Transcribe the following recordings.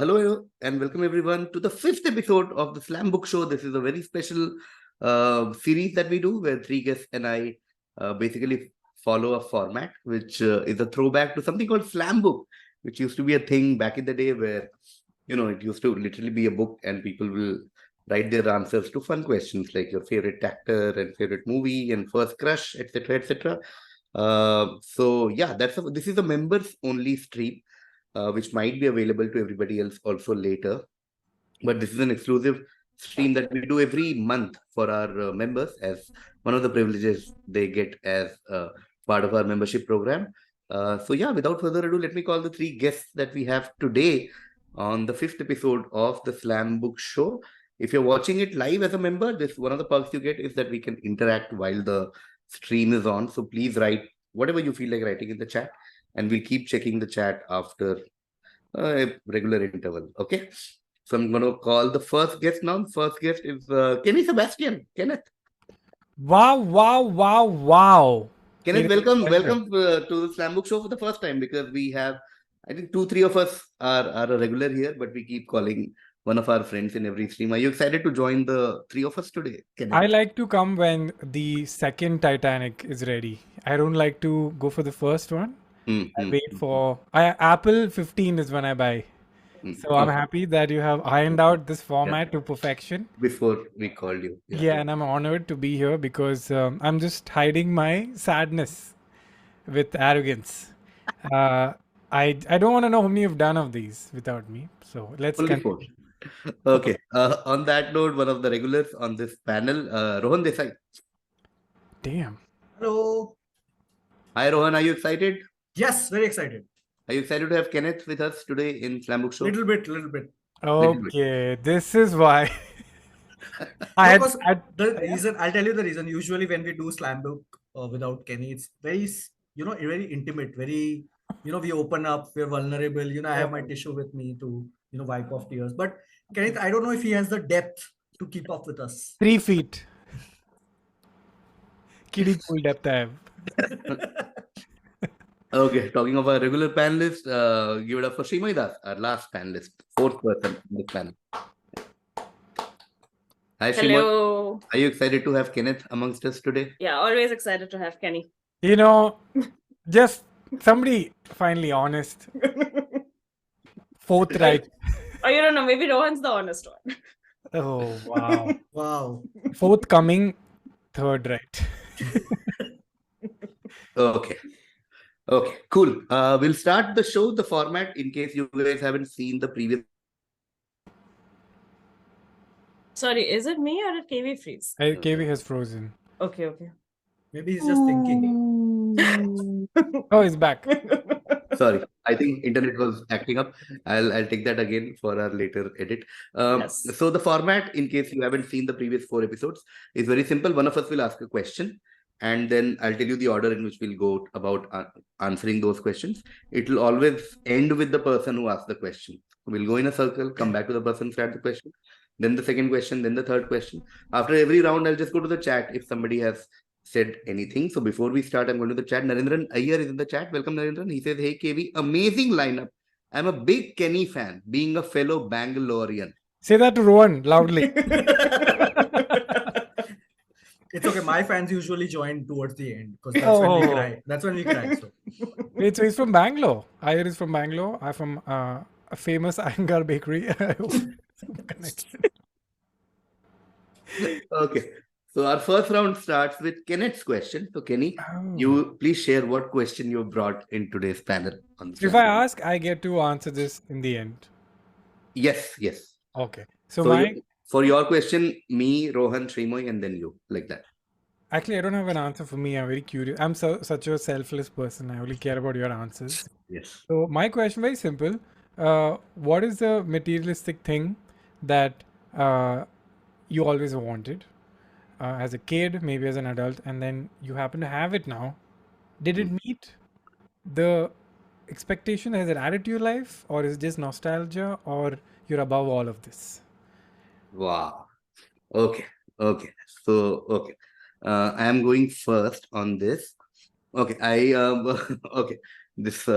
Hello and welcome everyone to the fifth episode of the Slambook Show. This is a very special series that we do where three guests and I basically follow a format which is a throwback to something called Slambook, which used to be a thing back in the day where, it used to literally be a book and people will write their answers to fun questions like your favorite actor and favorite movie and first crush, etc., etc. This is a members only stream which might be available to everybody else also later. But this is an exclusive stream that we do every month for our members as one of the privileges they get as part of our membership program. Without further ado, let me call the three guests that we have today on the fifth episode of the Slambook Show. If you're watching it live as a member, this one of the perks you get is that we can interact while the stream is on. So please write whatever you feel like writing in the chat, and we'll keep checking the chat after a regular interval. Okay. So I'm going to call the first guest now. First guest is Kenny Sebastian. Kenneth. Wow. Kenneth, welcome to the Slambook Show for the first time, because we have, I think 2-3 of us are a regular here, but we keep calling one of our friends in every stream. Are you excited to join the three of us today, Kenneth? I like to come when the second Titanic is ready. I don't like to go for the first one. I wait for Apple 15 is when I buy. So I'm happy that you have ironed out this format to perfection. Before we called you. Yeah, and I'm honored to be here because I'm just hiding my sadness with arrogance. I don't want to know how many you've done of these without me. So let's continue. Okay. On that note, one of the regulars on this panel, Rohan Desai. Damn. Hello. Hi, Rohan. Are you excited? Yes, very excited. Are you excited to have Kenneth with us today in Slambook Show? Little bit. Okay, this is why. I'll tell you the reason. Usually when we do Slambook without Kenny, it's very, very intimate, very, we open up, we're vulnerable. I have my tissue with me to, wipe off tears. But Kenneth, I don't know if he has the depth to keep up with us. 3 feet. Kiddie pool depth I have. Okay, talking of our regular panelist, give it up for Shreemayee, our last panelist, fourth person in the panel. Hi, Hello. Are you excited to have Kenneth amongst us today? Yeah, always excited to have Kenny. Just somebody finally honest. Forthright. Oh, you don't know, maybe Rohan's the honest one. Oh, wow. Wow. Forthcoming, third right. Okay, cool. We'll start the show, the format, in case you guys haven't seen the previous. Sorry, is it me or did KV freeze? KV has frozen. Okay. Maybe he's just thinking. Oh, he's back. Sorry, I think internet was acting up. I'll take that again for our later edit. Yes. So the format, in case you haven't seen the previous 4 episodes, is very simple. One of us will ask a question, and then I'll tell you the order in which we'll go about answering those questions. It will always end with the person who asked the question. We'll go in a circle, come back to the person who started the question, then the second question, then the third question. After every round, I'll just go to the chat if somebody has said anything. So before we start, I'm going to the chat. Narendran Iyer is in the chat. Welcome, Narendran. He says, hey, KV, amazing lineup. I'm a big Kenny fan, being a fellow Bangalorean. Say that to Rohan loudly. It's okay. My fans usually join towards the end because that's when we cry. That's when we cry. So. Wait, so he's from Bangalore. Iyer is from Bangalore. I'm from a famous Iyengar bakery. I hope some connection. Okay. So our first round starts with Kenneth's question. So Kenny, you please share what question you brought in today's panel. If I ask, I get to answer this in the end. Yes. Okay. So for your question, me, Rohan, Shreemayee, and then you, like that. Actually, I don't have an answer for me. I'm very curious. I'm such a selfless person. I only care about your answers. Yes. So my question, very simple. What is the materialistic thing that you always wanted as a kid, maybe as an adult, and then you happen to have it now? Did it meet the expectation? Has it added to your life, or is it just nostalgia, or you're above all of this? Wow. Okay. So, I am going first on this. Okay. Okay. This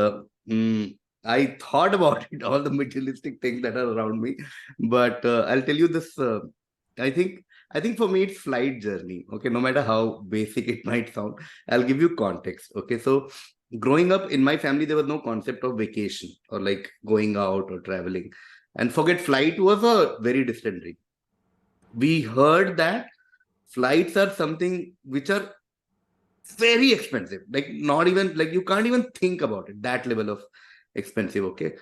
I thought about it, all the materialistic things that are around me. But I'll tell you this. I think for me it's flight journey. Okay, no matter how basic it might sound, I'll give you context. Okay, so growing up in my family, there was no concept of vacation or like going out or traveling. And forget flight was a very distant dream. We heard that flights are something which are very expensive, like not even like you can't even think about it, that level of expensive. Okay,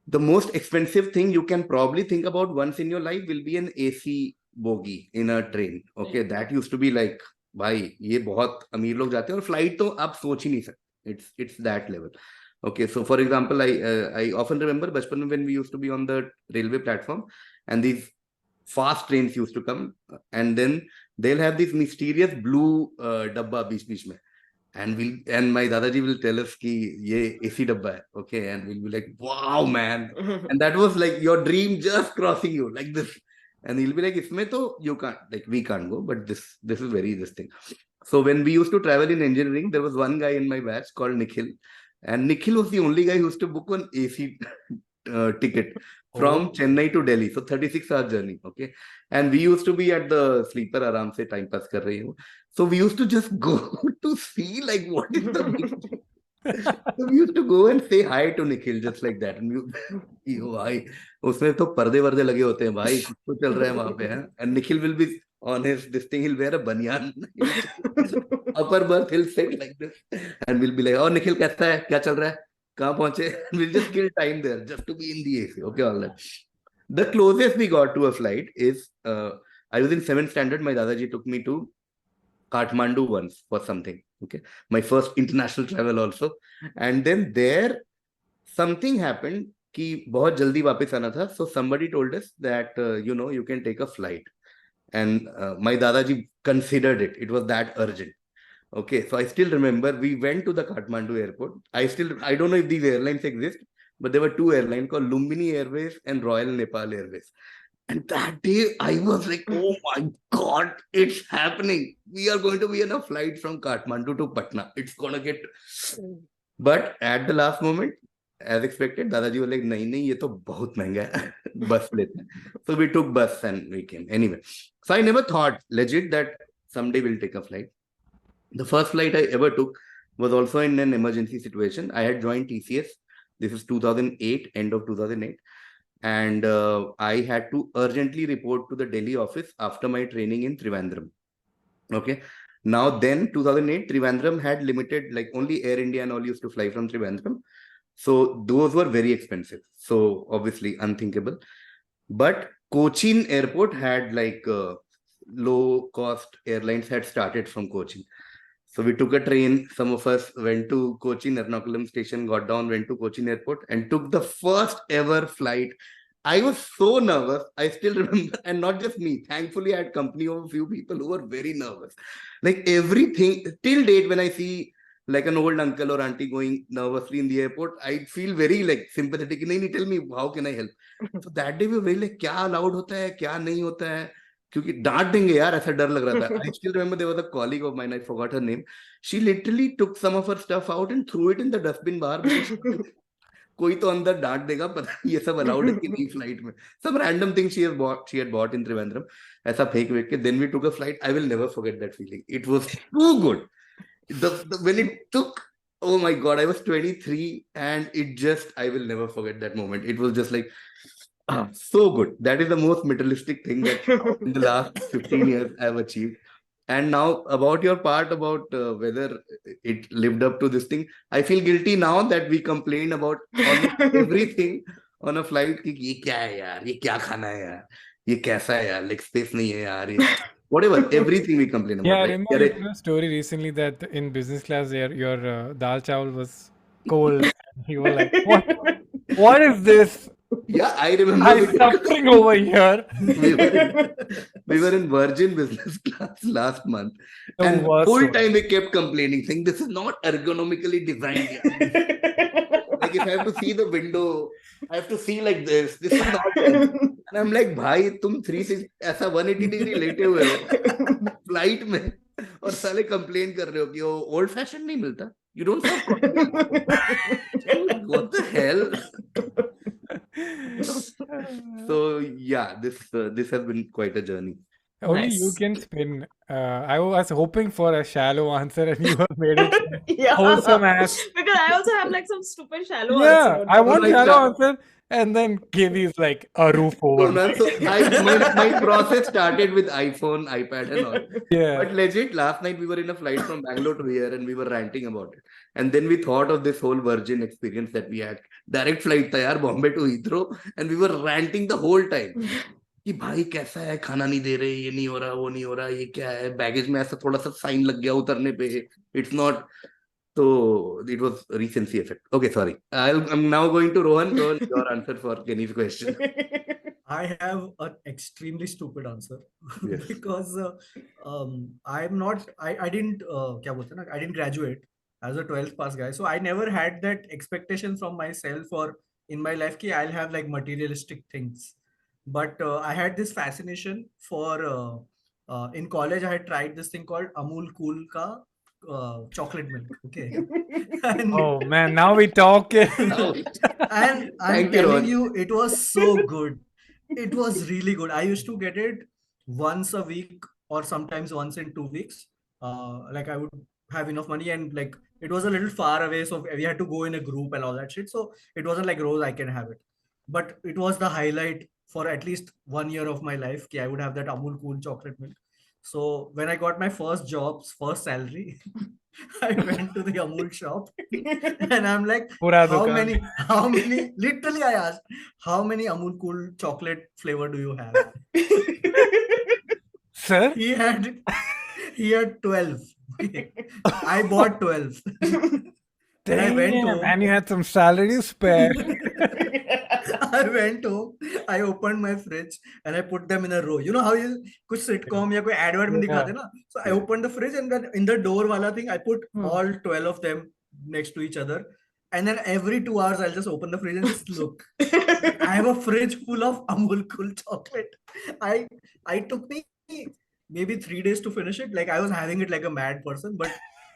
the most expensive thing you can probably think about once in your life will be an AC bogie in a train. Okay, that used to be like, भाई ये बहुत अमीर लोग जाते हैं और flight तो आप सोच ही नहीं सकते. It's that level. Okay, so for example, I often remember बचपन में when we used to be on the railway platform and these fast trains used to come, and then they'll have this mysterious blue dabba बीच में, and my dadaji will tell us ki ye AC dabba hai, okay, and we'll be like, wow man, and that was like your dream just crossing you like this, and he'll be like, isme to you can't, like we can't go, but this is very this thing. So when we used to travel in engineering, there was one guy in my batch called Nikhil, and Nikhil was the only guy who used to book one AC ticket from Chennai to Delhi, so 36-hour journey. Okay, and we used to be at the sleeper आराम से time pass कर रही हूँ. So we used to just go to see like what is the big. So we used to go and say hi to Nikhil just like that. And भाई उसमें तो पर्दे वर्दे लगे होते हैं भाई, कुछ तो चल रहा है वहां पे है. And Nikhil will be on his this thing, he'll wear a banyan. Upper berth, he'll sit like this and we'll be like, oh Nikhil कैसा है, क्या चल रहा है, कहाँ पहुंचे. We'll just kill time there just to be in the AC. Okay, all that. The closest we got to a flight is I was in 7th standard. My dadaji took me to Kathmandu once for something. Okay, my first international travel also, and then there something happened कि बहुत जल्दी वापस आना था. So somebody told us that you can take a flight, and my dadaji considered it. It was that urgent. Okay, so I still remember we went to the Kathmandu airport. I don't know if these airlines exist, but there were two airlines called Lumbini Airways and Royal Nepal Airways. And that day I was like, oh my God, it's happening. We are going to be on a flight from Kathmandu to Patna. It's going to get... But at the last moment, as expected, Dadaji was like, nahi, ye to bahut mehenga hai. Bus lete hain. So we took bus and we came. Anyway, so I never thought legit that someday we'll take a flight. The first flight I ever took was also in an emergency situation. I had joined TCS. This is 2008, end of 2008. And I had to urgently report to the Delhi office after my training in Trivandrum. Okay. Now then, 2008, Trivandrum had limited, like only Air India and all used to fly from Trivandrum. So those were very expensive. So obviously unthinkable. But Cochin airport had like low cost airlines had started from Cochin. So we took a train. Some of us went to Cochin Ernakulam station, got down, went to Cochin airport and took the first ever flight. I was so nervous. I still remember, and not just me. Thankfully, I had company of a few people who were very nervous. Like everything, till date, when I see like an old uncle or auntie going nervously in the airport, I feel very like sympathetic. Nahi, tell me, how can I help? So that day we were very like, क्या allowed होता है, क्या नहीं होता है, क्योंकि डांट देंगे यार, ऐसा डर लग रहा था. I still remember there was a colleague of mine, I forgot her name. She literally took some of her stuff out and threw it in the dustbin बाहर because कोई तो अंदर डांट देगा, पता ये सब अलाउड है कि नहीं फ्लाइट में. Some random thing she had bought in Trivandrum, ऐसा फेंक वेक के. Then we took a flight. I will never forget that feeling. It was too good. When it took, oh my God, I was 23 and it just, I will never forget that moment. It was just like, so good. That is the most materialistic thing that in the last 15 years I've achieved. And now about your part about whether it lived up to this thing, I feel guilty now that we complain about almost everything on a flight. कि ये क्या है यार, ये क्या खाना है यार, ये कैसा है यार, leg space नहीं है यार, ये whatever, everything we complain about. Yeah, I like, remember you told a story recently that in business class your dal chawal was cold. You were like, what is this? Yeah, I remember. I'm suffering over here. We were in Virgin business class last month, and whole time we kept complaining, saying this is not ergonomically designed. Like if I have to see the window, I have to see like this. This is not. And I'm like, भाई तुम 360 ऐसा 180 degree लेटे हुए हो flight में और साले complain कर रहे हो कि वो ओल्ड फैशन नहीं मिलता. You don't stop calling me. Dude, what the hell? So yeah, this has been quite a journey. Only you Nice. can spin. I was hoping for a shallow answer, and you have made it Yeah. wholesome ass. Because I also have like some stupid shallow Yeah, answer. I want like shallow that. answer, and then KV is like a roof over. Rohan, so my process started with iPhone, iPad, and all. Yeah. But legit, last night we were in a flight from Bangalore to here, and we were ranting about it. And then we thought of this whole Virgin experience that we had. Direct flight था यार Bombay to Heathrow, and we were ranting the whole time. कि भाई कैसा है, खाना नहीं दे रहे, ये नहीं हो रहा, वो नहीं हो रहा, ये क्या है, बैगेज में ऐसा थोड़ा सा साइन लग गया उतरने पे, it's not. So it was recency effect. Okay, sorry. I'm now going to Rohan. Rohan, your answer for Kenny's question. I have an extremely stupid answer Yes. because I'm not. I didn't. क्या बोलते हैं ना? I didn't graduate as a 12th pass guy, so I never had that expectation from myself or in my life कि I'll have like materialistic things. But I had this fascination for. In college, I had tried this thing called Amul Cool ka chocolate milk. Okay, and Oh man, now we talk. and I'm Thank you, telling Rohan. you, it was so good. It was really good. I used to get it once a week or sometimes once in 2 weeks. Like I would have enough money and like it was a little far away, so we had to go in a group and all that shit. So it wasn't like Rose I can have it, but it was the highlight for at least 1 year of my life. I would have that Amul Cool chocolate milk. So when I got my first job's first salary, I went to the Amul shop and I'm like, Pura how dukaan. many, literally I asked, how many Amul Cool chocolate flavor do you have? Sir? He had 12. I bought 12. And I went Damn, home. and you had some salary spare. I went home, I opened my fridge and I put them in a row. You know how you कुछ sitcom या कोई advert में दिखाते हैं ना? So I opened the fridge and then in the door वाला thing, I put all 12 of them next to each other. And then every 2 hours, I'll just open the fridge and just look. I have a fridge full of Amul Cool chocolate. I took me maybe 3 days to finish it. Like I was having it like a mad person, but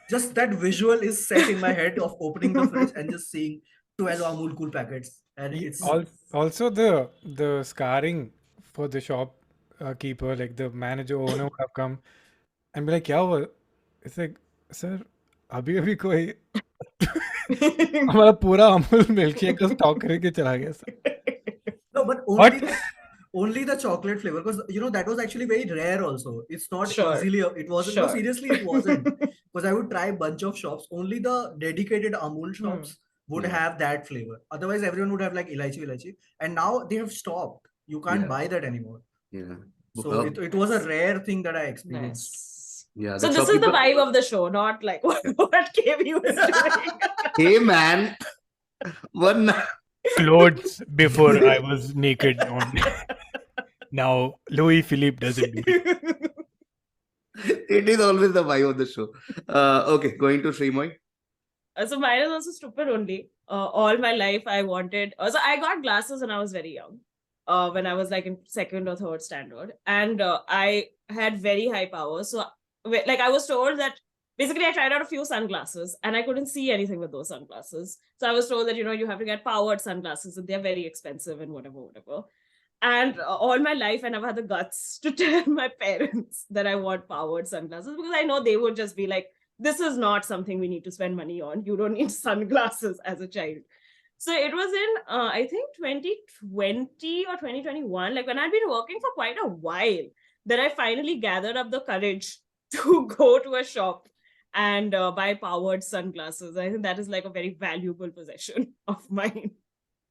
just that visual is set in my head of opening the fridge and just seeing 12 Amul Cool packets. And it's Also the scarring for the shop keeper, like the manager owner would have come and be like, क्या हुआ? It's like, sir, अभी कोई हमारा पूरा Amul milkshake का stock करके चला गया sir. no, but only the chocolate flavor, because you know that was actually very rare also. It's not Sure. easily, it wasn't. Sure. No, seriously, it wasn't. Because I would try a bunch of shops. Only the dedicated Amul shops would have that flavor. Otherwise, everyone would have like ilaichi. And now they have stopped. You can't buy that anymore. Yeah. So it was a rare thing that I experienced. Nice. Yeah. So this is the vibe of the show, not like what KV was doing. Hey man, one. Clothes before I was naked on. Now Louis Philippe doesn't do it. It is always the vibe of the show. Okay, going to Shreemayee. So mine is also stupid only. All my life I wanted. So I got glasses when I was very young. When I was like in second or third standard, and I had very high powers. So like I was told that basically I tried out a few sunglasses and I couldn't see anything with those sunglasses. So I was told that you have to get powered sunglasses and they're very expensive and whatever. And all my life I never had the guts to tell my parents that I want powered sunglasses, because I know they would just be like, this is not something we need to spend money on. You don't need sunglasses as a child. So it was in, I think 2020 or 2021, like when I'd been working for quite a while, that I finally gathered up the courage to go to a shop and buy powered sunglasses. I think that is like a very valuable possession of mine.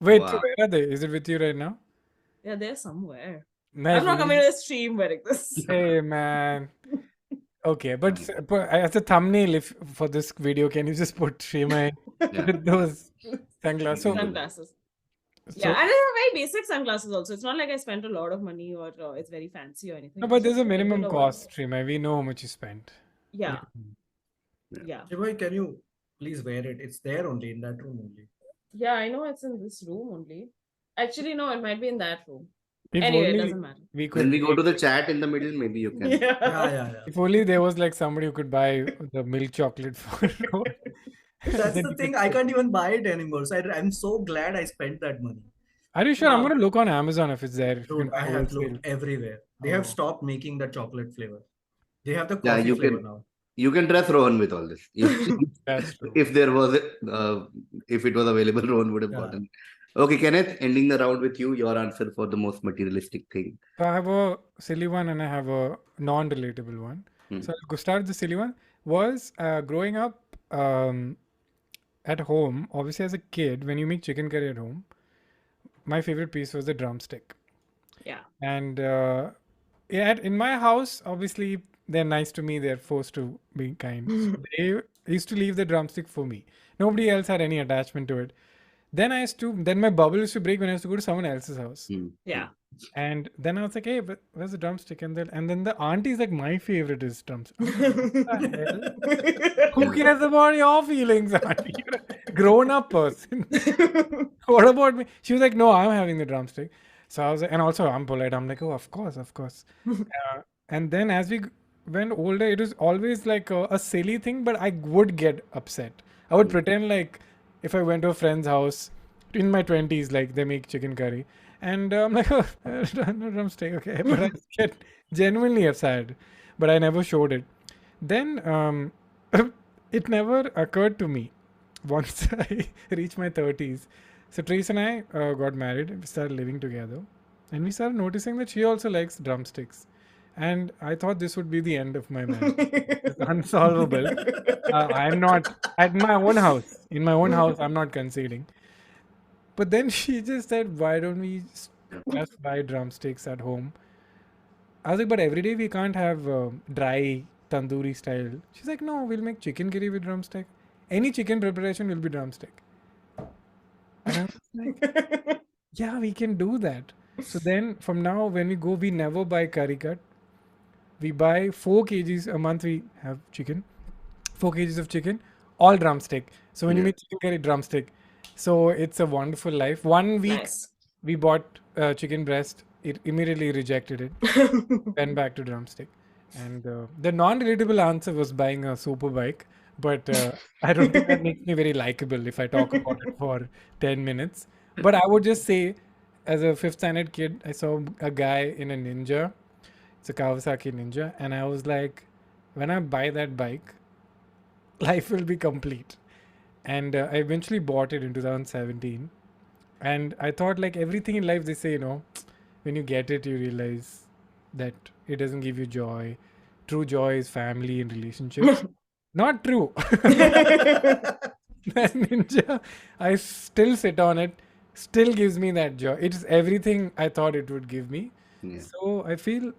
Wait, Wow. where are they? Is it with you right now? Yeah, they're somewhere. Nice. I'm not coming to the stream wearing this. Hey man. Okay, but as a thumbnail for this video, can you just put Shreemayee with those sunglasses? Sunglasses. Yeah, and it's very basic sunglasses also. It's not like I spent a lot of money or it's very fancy or anything. No, but there's a minimum cost, Shreemayee. We know how much you spent. Yeah. Yeah. Shreemayee, can you please wear it? It's there only in that room only. Yeah, I know it's in this room only. Actually, no, it might be in that room. If Anyway, only it doesn't matter. When we go to the chat in the middle, maybe you can. Yeah. If only there was like somebody who could buy the milk chocolate for That's Then the you thing. can I cook. can't even buy it anymore. So I'm so glad I spent that money. Are you sure? I'm Wow. gonna look on Amazon if it's there. If you Dude, can buy I have wholesale. looked everywhere. They have Oh. stopped making the chocolate flavor. They have the Yeah, coffee flavor now. you can trust Rohan with all this. That's true. If there was if it was available, Rohan would have Yeah. gotten it. Okay, Kenneth, ending the round with you. Your answer for the most materialistic thing. So I have a silly one and I have a non-relatable one. Hmm. So I'll go start with the silly one. Was growing up at home, obviously as a kid, when you make chicken curry at home, my favorite piece was the drumstick. Yeah. And in my house, obviously they're nice to me. They're forced to be kind. So they used to leave the drumstick for me. Nobody else had any attachment to it. Then my bubble used to break when I used to go to someone else's house. Hmm. Yeah. And then I was like, hey, but where's the drumstick? And then the auntie's like, my favorite is drumstick. What the hell? Who cares about your feelings, auntie? You're a grown-up person. What about me? She was like, no, I'm having the drumstick. So I was like, and also I'm polite. I'm like, oh, of course, of course. And then as we went older, it was always like a silly thing, but I would get upset. I would pretend like if I went to a friend's house in my 20s, like they make chicken curry. And I'm like, oh, no drumstick, okay. But I get genuinely upset, but I never showed it. Then it never occurred to me once I reached my 30s. So Trace and I got married. We started living together, and we started noticing that she also likes drumsticks. And I thought this would be the end of my marriage. It's unsolvable. I'm not at my own house. In my own house, I'm not conceding. But then she just said, "Why don't we just buy drumsticks at home?" I was like, "But every day we can't have dry tandoori style." She's like, "No, we'll make chicken curry with drumstick. Any chicken preparation will be drumstick." And I was like, "Yeah, we can do that." So then, from now, when we go, we never buy curry cut. We buy 4 kgs a month. We have chicken, 4 kgs of chicken, all drumstick. So when you Yeah. make chicken curry, drumstick. So it's a wonderful life. 1 week Nice. we bought chicken breast. It immediately rejected it. Went back to drumstick. And the non-relatable answer was buying a super bike. But I don't think that makes me very likable if I talk about it for 10 minutes. But I would just say, as a 5th standard kid, I saw a guy in a Ninja. It's a Kawasaki Ninja. And I was like, when I buy that bike, life will be complete. And I eventually bought it in 2017. And I thought, like everything in life, they say, when you get it, you realize that it doesn't give you joy. True joy is family and relationships. Not true. That Ninja, I still sit on it, still gives me that joy. It's everything I thought it would give me. Yeah. So I feel,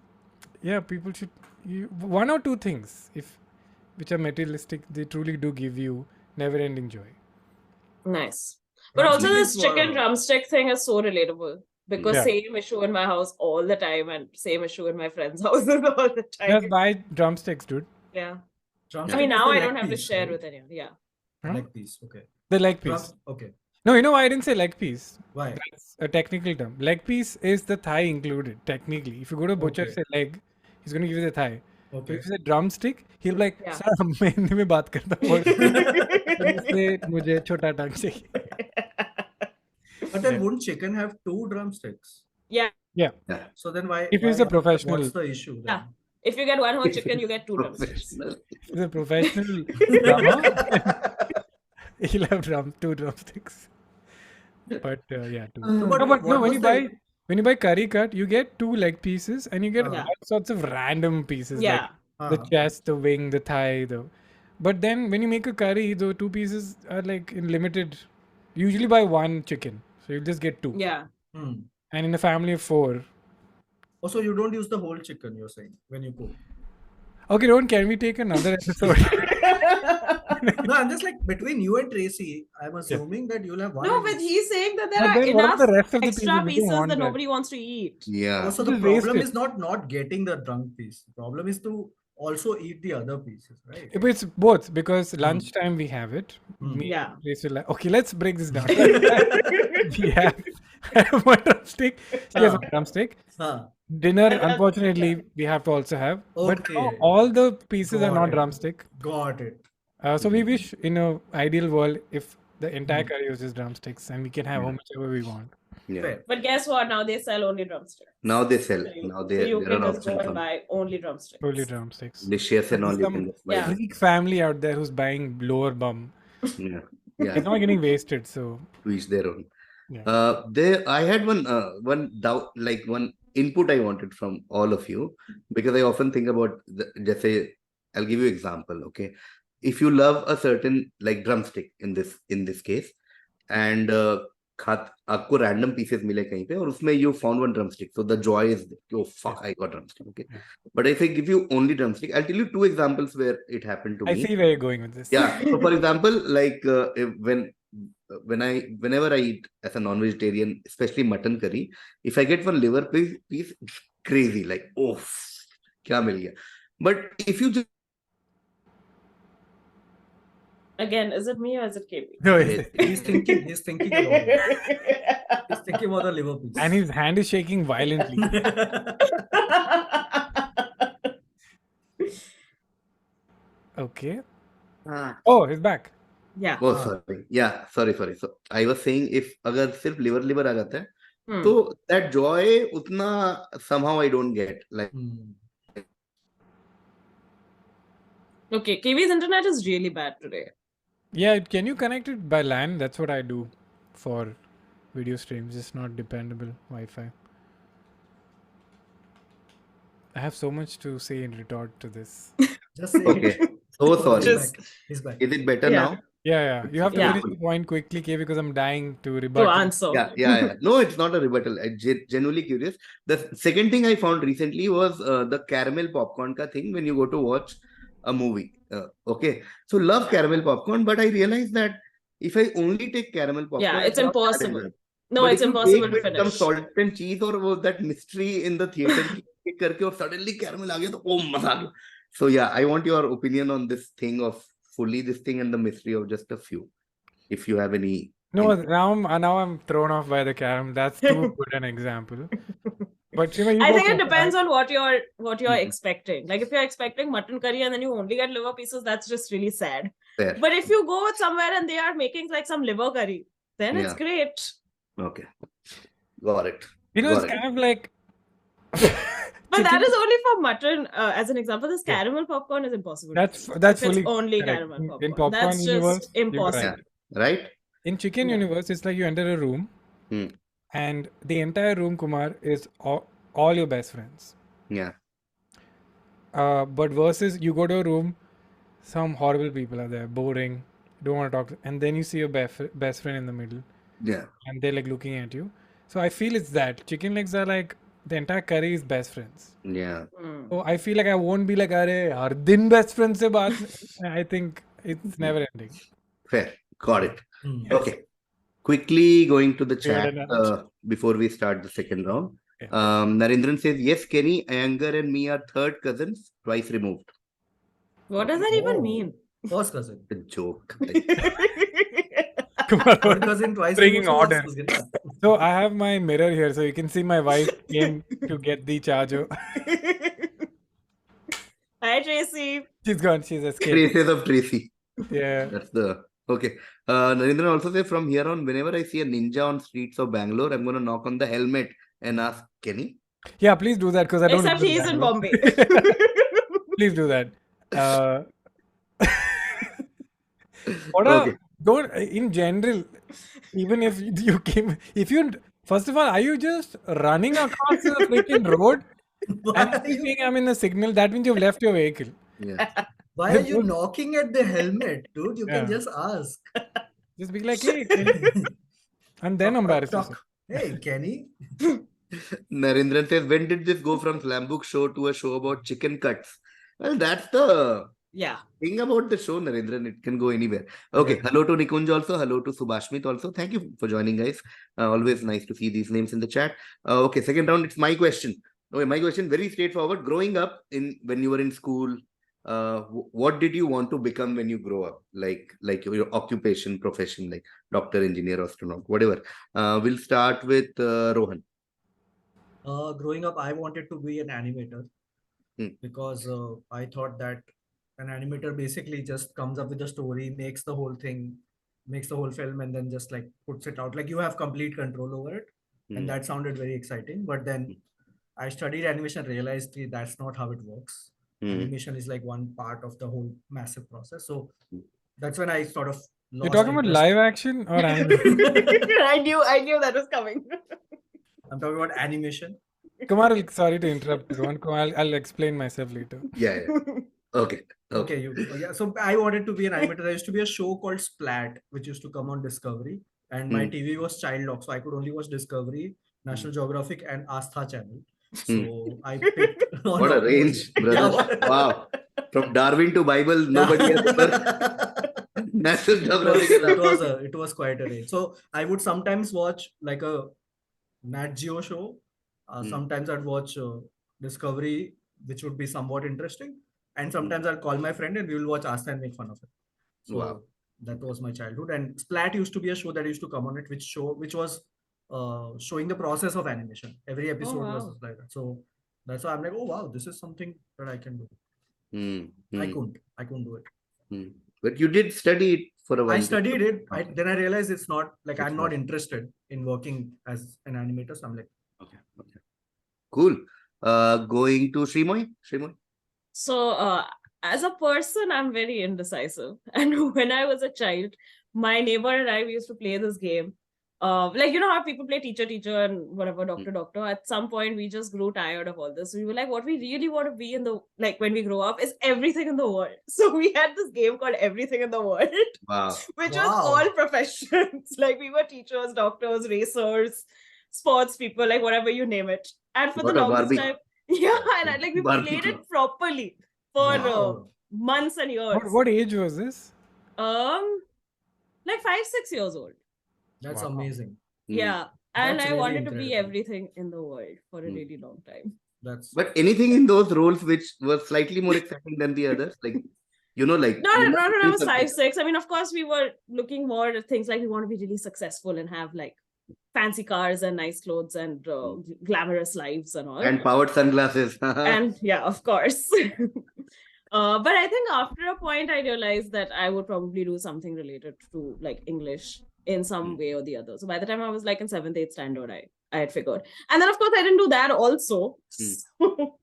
yeah, people should, one or two things, which are materialistic, they truly do give you never-ending joy. Nice. But That's also a this big chicken word. drumstick thing is so relatable because Yeah. same issue in my house all the time and same issue in my friends' houses all the time. Just buy drumsticks, dude. Yeah. Drumstick I mean, is now the I leg don't have to piece, share right? with anyone. Yeah. Huh? Leg piece. Okay. The leg piece. Okay. No, you know why I didn't say leg piece? Why? That's a technical term. Leg piece is the thigh included, technically. If you go to a butcher Okay. say leg, he's going to give you the thigh. But Okay. if you say drumstick, he'll be like, Yeah. sir, मैं हिंदी में बात करता हूँ इसलिए मुझे छोटा टांग चाहिए. But then Yeah. wouldn't chicken have 2 drumsticks? Yeah. Yeah. So then why? If he's a professional. What's the issue then? Yeah. If you get one whole chicken, you get 2 drumsticks. Professional. If he's a professional drummer, he'll have 2 drumsticks. But yeah, 2. So, but No, but no, what when was you buy curry cut, you get 2 leg pieces and you get Yeah. all sorts of random pieces Yeah. like the chest, the wing, the thigh, But then when you make a curry, the 2 pieces are like in limited. You usually buy 1 chicken, so you just get 2. Yeah. And in a family of 4. Also, you don't use the whole chicken, you're saying, when you cook. Okay, Rohan, can we take another episode? No, I'm just like, between you and Tracy, I'm assuming that you'll have one. No, but he's saying that there But are then what enough are the rest of the extra pieces? We don't pieces want that that. nobody wants to eat. Yeah. Also, Just the waste problem it. is not getting the drunk piece. The problem is to also eat the other pieces, right? But it's both because lunchtime we have it. Me Yeah. and Tracy will like, okay, let's break this down. We have one drumstick. She has one drumstick. Huh. Dinner, unfortunately, we have to also have. But now Okay. all the pieces are Got not it. drumstick. Got it. So we wish in a ideal world if the entire curry uses drumsticks and we can have how much ever we want. Yeah. Fair. But guess what? Now they sell only drumsticks. Now they sell. Now So you there can are just go options and on buy only drumsticks. Totally drumsticks. delicious and all. You Some can just buy. Yeah. Greek family out there who's buying lower bum. Yeah. Yeah. It's not getting wasted, so To each their own. yeah. There, I had one doubt, like one input I wanted from all of you, because I often think about just say, I'll give you example. Okay, if you love a certain like drumstick in this case, and आपको random pieces मिले कहीं पे और उसमें you found one drumstick, so the joy is oh fuck, I got drumstick. Okay, but if I give you only drumstick, I'll tell you two examples where it happened to I me. see where you're going with this. Yeah. So for example, like whenever I eat as a non-vegetarian, especially mutton curry, if I get one liver piece, it's crazy. Like, oh, kya mil gaya? But if you just Again, is it me or is it KB? No, He's thinking about it. He's thinking about the liver piece. and his hand is shaking violently. Okay. Oh, he's back. Yeah. oh sorry, yeah, sorry. So I was saying if अगर सिर्फ liver आ जाता है, Hmm. तो that joy उतना somehow I don't get. Like Okay, KV's internet is really bad today. Yeah, can you connect it by LAN? That's what I do for video streams. It's not dependable Wi-Fi. I have so much to say in retort to this. Just say okay, it. so Oh, sorry. He's back. Is it better Yeah. now? Yeah. You have to Yeah. finish the point quickly, K, because I'm dying to rebut. To answer. Yeah. No, it's not a rebuttal. I'm genuinely curious. The second thing I found recently was the caramel popcorn ka thing when you go to watch a movie. Okay. So love caramel popcorn, but I realized that if I only take caramel popcorn, Yeah, it's not that impossible. enjoy. No, But it's if you impossible take to with some finish. salt and cheese or that mystery in the theater kick करके और suddenly caramel आ गया तो oh मजा आ गया. So yeah, I want your opinion on this thing of fully this thing and the mystery of just a few. If you have any. No, now I'm thrown off by the carom. That's too good an example. But Shreemayee, I you go think it first, depends right? on what you're expecting. Like if you're expecting mutton curry and then you only get liver pieces, that's just really sad. Fair. But if you go with somewhere and they are making like some liver curry, then it's Yeah. great. Okay. Got it. You know, Got it's it. kind of like. But that is only for mutton. As an example, this caramel popcorn is impossible. to That's finish. that's If it's fully only correct. caramel popcorn. In popcorn That's universe, just you're impossible. right. Yeah. Right? In chicken Yeah. universe, it's like you enter a room, Hmm. and the entire room, Kumar, is all your best friends. Yeah. But versus you go to a room, some horrible people are there, boring, don't want to talk, and then you see your best friend in the middle, Yeah. and they're like looking at you. So I feel it's that chicken legs are like the entire curry is best friends. Yeah. Mm. So I feel like I won't be like, "Arey, har din best friends se baat." I think it's never ending. Fair. Got it. Hmm. Okay. Quickly going to the Fair chat enough. before we start the second round. Okay. Narendran says, yes, Kenny, Iyengar and me are third cousins, twice removed. What does that even Oh. mean? First cousin. A joke. Kumar, Third cousin twice. Bringing removed, so order. what's good? So I have my mirror here, so you can see my wife came to get the charger. Hi, Tracy. She's gone. She's escaped. Traces of Tracy. Yeah. That's the okay. Narendran also says from here on, whenever I see a ninja on streets of Bangalore, I'm gonna knock on the helmet and ask Kenny. Yeah, please do that because I don't. Except live in he's in Bangalore. Bombay. Please do that. Okay. Don't in general. Even if you came, first of all, are you just running across the freaking road Why and are you- thinking I'm in the signal? That means you've left your vehicle. Yeah. Why are you knocking at the helmet, dude? You can Yeah. just ask. Just be like, hey, and then Knock, embarrass knock, yourself. knock. Hey, Kenny. Narendran says, when did this go from Slambook Show to a show about chicken cuts? Well, that's the Yeah. thing about the show, Narendran. It can go anywhere. Okay. Yeah. Hello to Nikunj also. Hello to Subhashmit also. Thank you for joining, guys. Always nice to see these names in the chat. Okay. Second round. It's my question. Okay. My question, very straightforward. Growing up when you were in school, what did you want to become when you grow up? Like your occupation, profession, like doctor, engineer, astronaut, whatever. We'll start with Rohan. Growing up, I wanted to be an animator Hmm. because I thought that an animator basically just comes up with a story, makes the whole thing, makes the whole film, and then just like puts it out. Like you have complete control over it, and that sounded very exciting. But then I studied animation, realized that's not how it works. Animation is like one part of the whole massive process. So that's when I sort of You're lost talking about interest. live action or animation? I knew that was coming. I'm talking about animation. Kumar, sorry to interrupt. Rohan. I'll explain myself later. Yeah. Okay. Okay, yeah. So I wanted to be an animator. There used to be a show called Splat, which used to come on Discovery, and my TV was child lock, so I could only watch Discovery, National Geographic, and Astha channel. So I picked all What a of those. range, brother. Wow. From Darwin to Bible, nobody has ever National Geographic. It was quite a range. So I would sometimes watch like a Nat Geo show. Sometimes I'd watch Discovery, which would be somewhat interesting. And sometimes I'll call my friend and we will watch Asta and make fun of it. So Wow. that was my childhood. And Splat used to be a show that used to come on it, which was showing the process of animation. Every episode wow. was like that. So that's why I'm like, oh wow, this is something that I can do. I couldn't do it. But you did study it for a while. I studied it. Okay. Then I realized it's not like It's I'm not not. interested in working as an animator. So I'm like, Okay. Cool. Going to Shreemayee. So, as a person, I'm very indecisive. And when I was a child, my neighbor and I, we used to play this game. Like, you know how people play teacher, and whatever, doctor. At some point, we just grew tired of all this. We were like, what we really want to be when we grow up is everything in the world. So we had this game called Everything in the World, Wow. which was all professions. Like we were teachers, doctors, racers, sports people, like whatever you name it. And for the longest time, and we played it properly for months and years. What age was this? Like 5-6 years old. That's amazing. Yeah. And That's I really wanted to be incredible. everything in the world for a really long time. But anything in those roles which was slightly more exciting than the others, like Not when I was 5-6. I mean, of course, we were looking more at things like we want to be really successful and have like fancy cars and nice clothes and glamorous lives and all. And powered sunglasses. And yeah, of course. But I think after a point, I realized that I would probably do something related to like English in some way or the other. So by the time I was like in 7th, 8th standard, I had figured. And then of course I didn't do that also. So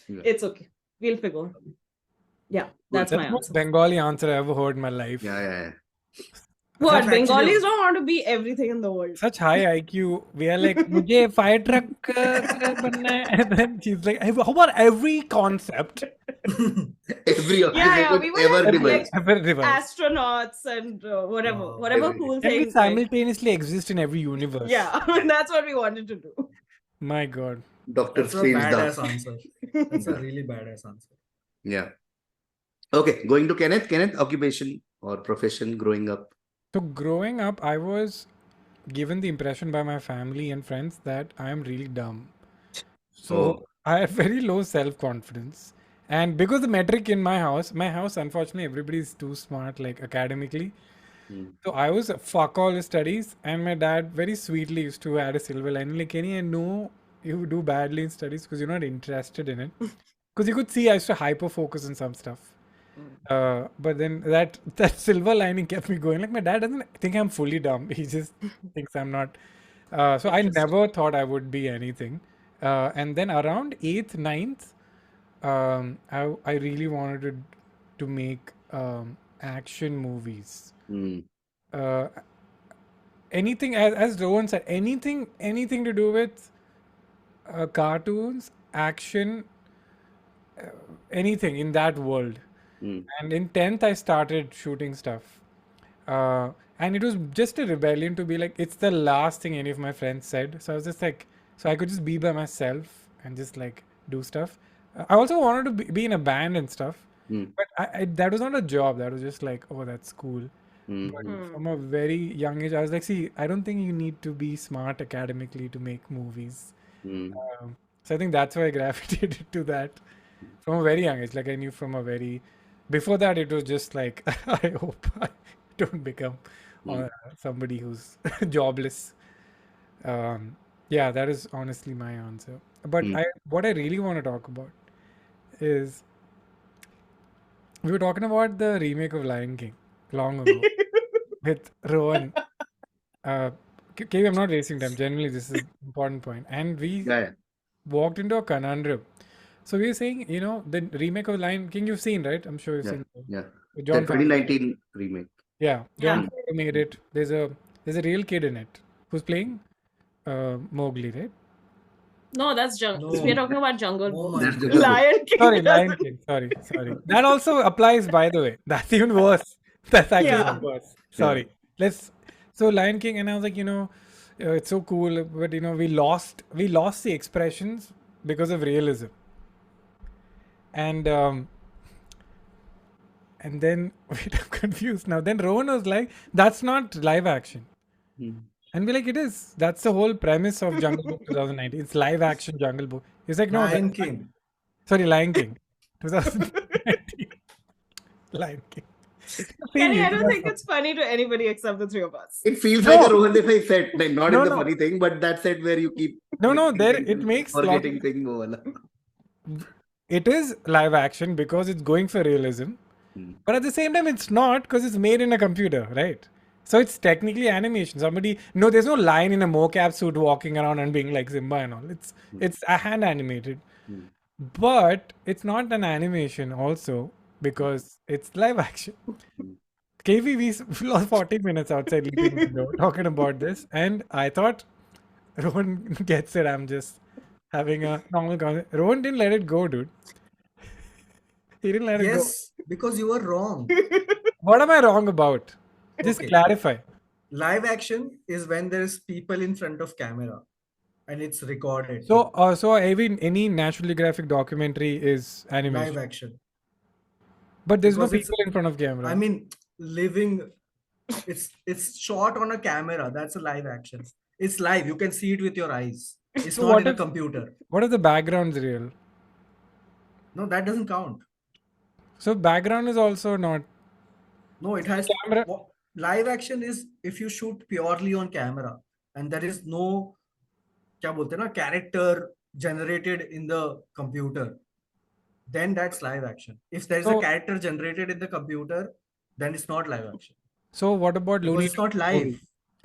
it's okay. We'll figure. Yeah, that's my the most answer. Bengali answer I ever heard in my life. Yeah. What? Bengalis don't want to be everything in the world. Such high IQ. We are like, mujhe fire truck banna hai. And then she's like, how about every concept? We were like astronauts and whatever cool thing. Can we simultaneously exist in every universe? Yeah, that's what we wanted to do. My God. Dr. That's a badass answer. That's a really badass answer. Yeah. Okay, going to Kenneth. Kenneth, occupation or profession growing up? So growing up, I was given the impression by my family and friends that I am really dumb. So I had very low self-confidence. And because the metric in my house, unfortunately, everybody is too smart, like academically. So I was fuck all the studies, and my dad very sweetly used to add a silver line, like, Kenny, I know you do badly in studies because you're not interested in it. Because you could see I used to hyper focus on some stuff. But then that silver lining kept me going. Like, my dad doesn't think I'm fully dumb. He just thinks I'm not. So I never thought I would be anything. And then around 8th, 9th, I really wanted to make action movies. Anything, as Rohan said, anything to do with cartoons, action, anything in that world. And in 10th, I started shooting stuff. And it was just a rebellion to be like, it's the last thing any of my friends said. So I was just like, so I could just be by myself and just like do stuff. I also wanted to be in a band and stuff. But that was not a job. That was just like, oh, that's cool. But from a very young age, I was like, see, I don't think you need to be smart academically to make movies. So I think that's why I gravitated to that from a very young age. Like I knew from a very... Before that, it was just like, I hope I don't become somebody who's jobless. Yeah, that is honestly my answer. But what I really want to talk about is we were talking about the remake of Lion King long ago with Rohan. KV, I'm not wasting time. Generally, this is an important point. And we Yeah, walked into a conundrum. So we were saying, the remake of Lion King you've seen, right? I'm sure you've yeah, seen yeah. with The John Favreau. 2019 remake. Yeah, John Yeah. Favreau made it. There's a real kid in it who's playing Mowgli, right? No, that's No. we're talking about Jungle Oh Book. my That's the God. Lion King. Sorry, Lion doesn't- King. Sorry. That also applies, by the way. That's even worse. That's actually Yeah. worse. Sorry. So Lion King, and I was like, it's so cool, but we lost the expressions because of realism. And then wait, I'm confused now. Then Rowan was like, "That's not live action," and we're like, "It is. That's the whole premise of Jungle Book 2019. It's live action Jungle Book." He's like, "No, Lion that's not- King. Sorry, Lion King, 2019, Lion King." Kenny, I don't think it's funny to anybody except the three of us. It feels like a Rohan Desai set, like not in No, the no. funny thing, but that set where you keep No, there thinking, it makes lot forgetting thing. Wala. It is live action because it's going for realism, but at the same time, it's not because it's made in a computer, right? So it's technically animation. There's no lion in a mocap suit walking around and being like Simba and all. It's a hand animated, but it's not an animation also because it's live action. KV, we lost 40 minutes outside leaping the door talking about this, and I thought Rohan gets it. I'm just having a normal conversation. Rohan didn't let it go, dude. He didn't let it go. Yes, because you were wrong. What am I wrong about? Just Okay. clarify. Live action is when there is people in front of camera and it's recorded. So any National Geographic documentary is animation, Live action. but there's no because it's- people in front of camera. I mean, living. It's shot on a camera. That's a live action. It's live. You can see it with your eyes. It's So not what in a if- computer. What if the background's real? No, that doesn't count. So background is also not. No, it has Camera- live action is if you shoot purely on camera and there is no क्या बोलते हैं ना character generated in the computer, then that's live action. If there is a So- character generated in the computer, then it's not live action. So what about Because Looney it's not Tunes live. movie?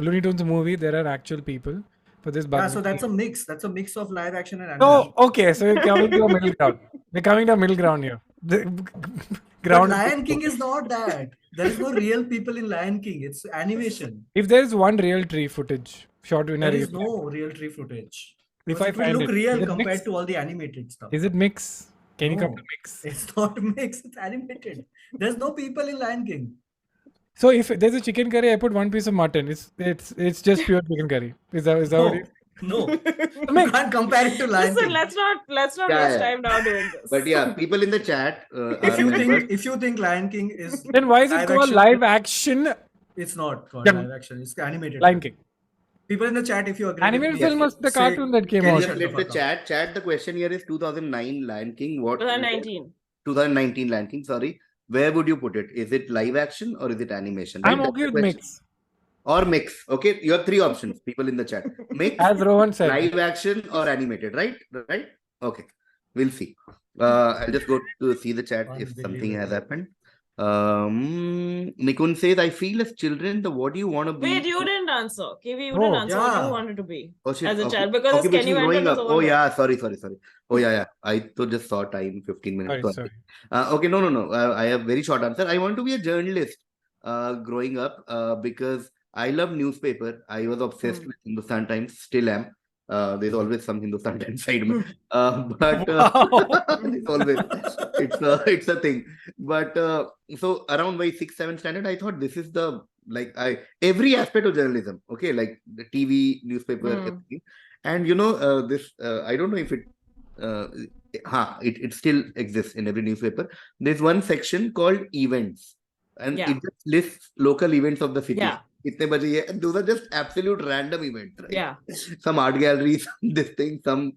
Looney Tunes movie, there are actual people for this. Yeah, so that's a mix. That's a mix of live action and No, animation. okay. So we're coming to a middle ground. We're coming to a middle ground here. The But ground. Lion King is not that. There is no real people in Lion King. It's animation. If there is one real tree footage shot in a There real, is no real tree footage. If Because I it will find look it, real is it compared mixed? to all the animated stuff. Is it mix? Can you come No. to mix? It's not mixed. It's animated. There's no people in Lion King. So if there's a chicken curry, I put one piece of mutton. It's just pure chicken curry. Is that what No, it is? no. You Mix. can't compare it to Lion Listen, King. let's not Yeah, waste yeah. time now doing this. But yeah, people in the chat are If you members. think Lion King is Then why is it live called action, live action it's not called Yeah. live action. It's animated. Lion King? People in the chat, if you agree, Animated with me, film was the say- cartoon that came Can out. you Shut flip the the fuck chat? Chat, the question here is 2009 Lion King. What? 2019. 2019 Lion King, sorry. Where would you put it? Is it live action or is it animation? I'm That's okay the with question. mix. Or mix. Okay, you have three options, people in the chat. Mix, As Rohan said. live action or animated, right? Right? Okay, we'll see. I'll just go to see the chat if something has happened. Nikun says, I feel as children, what do you want to be? Wait, you didn't answer. KV, you Oh, didn't answer what yeah. you wanted to be Oh, shit. as a Okay. child because it's Kenny Occupation went growing on his up. own. Oh, way. yeah. Sorry. Oh, yeah. I just saw time 15 minutes. Sorry. Okay, no. I have very short answer. I want to be a journalist growing up because I love newspaper. I was obsessed with Hindustan Times, still am. There's always some Hindustan Times side. It's a thing. But so around my 6th, 7th standard, I thought this is the every aspect of journalism. Okay, like the TV, newspaper, everything. And this I don't know if it still exists in every newspaper. There's one section called events, and Yeah. it just lists local events of the city. Yeah. Itne baje ye, and those are just absolute random events, right? Yeah. Some art galleries, this thing, some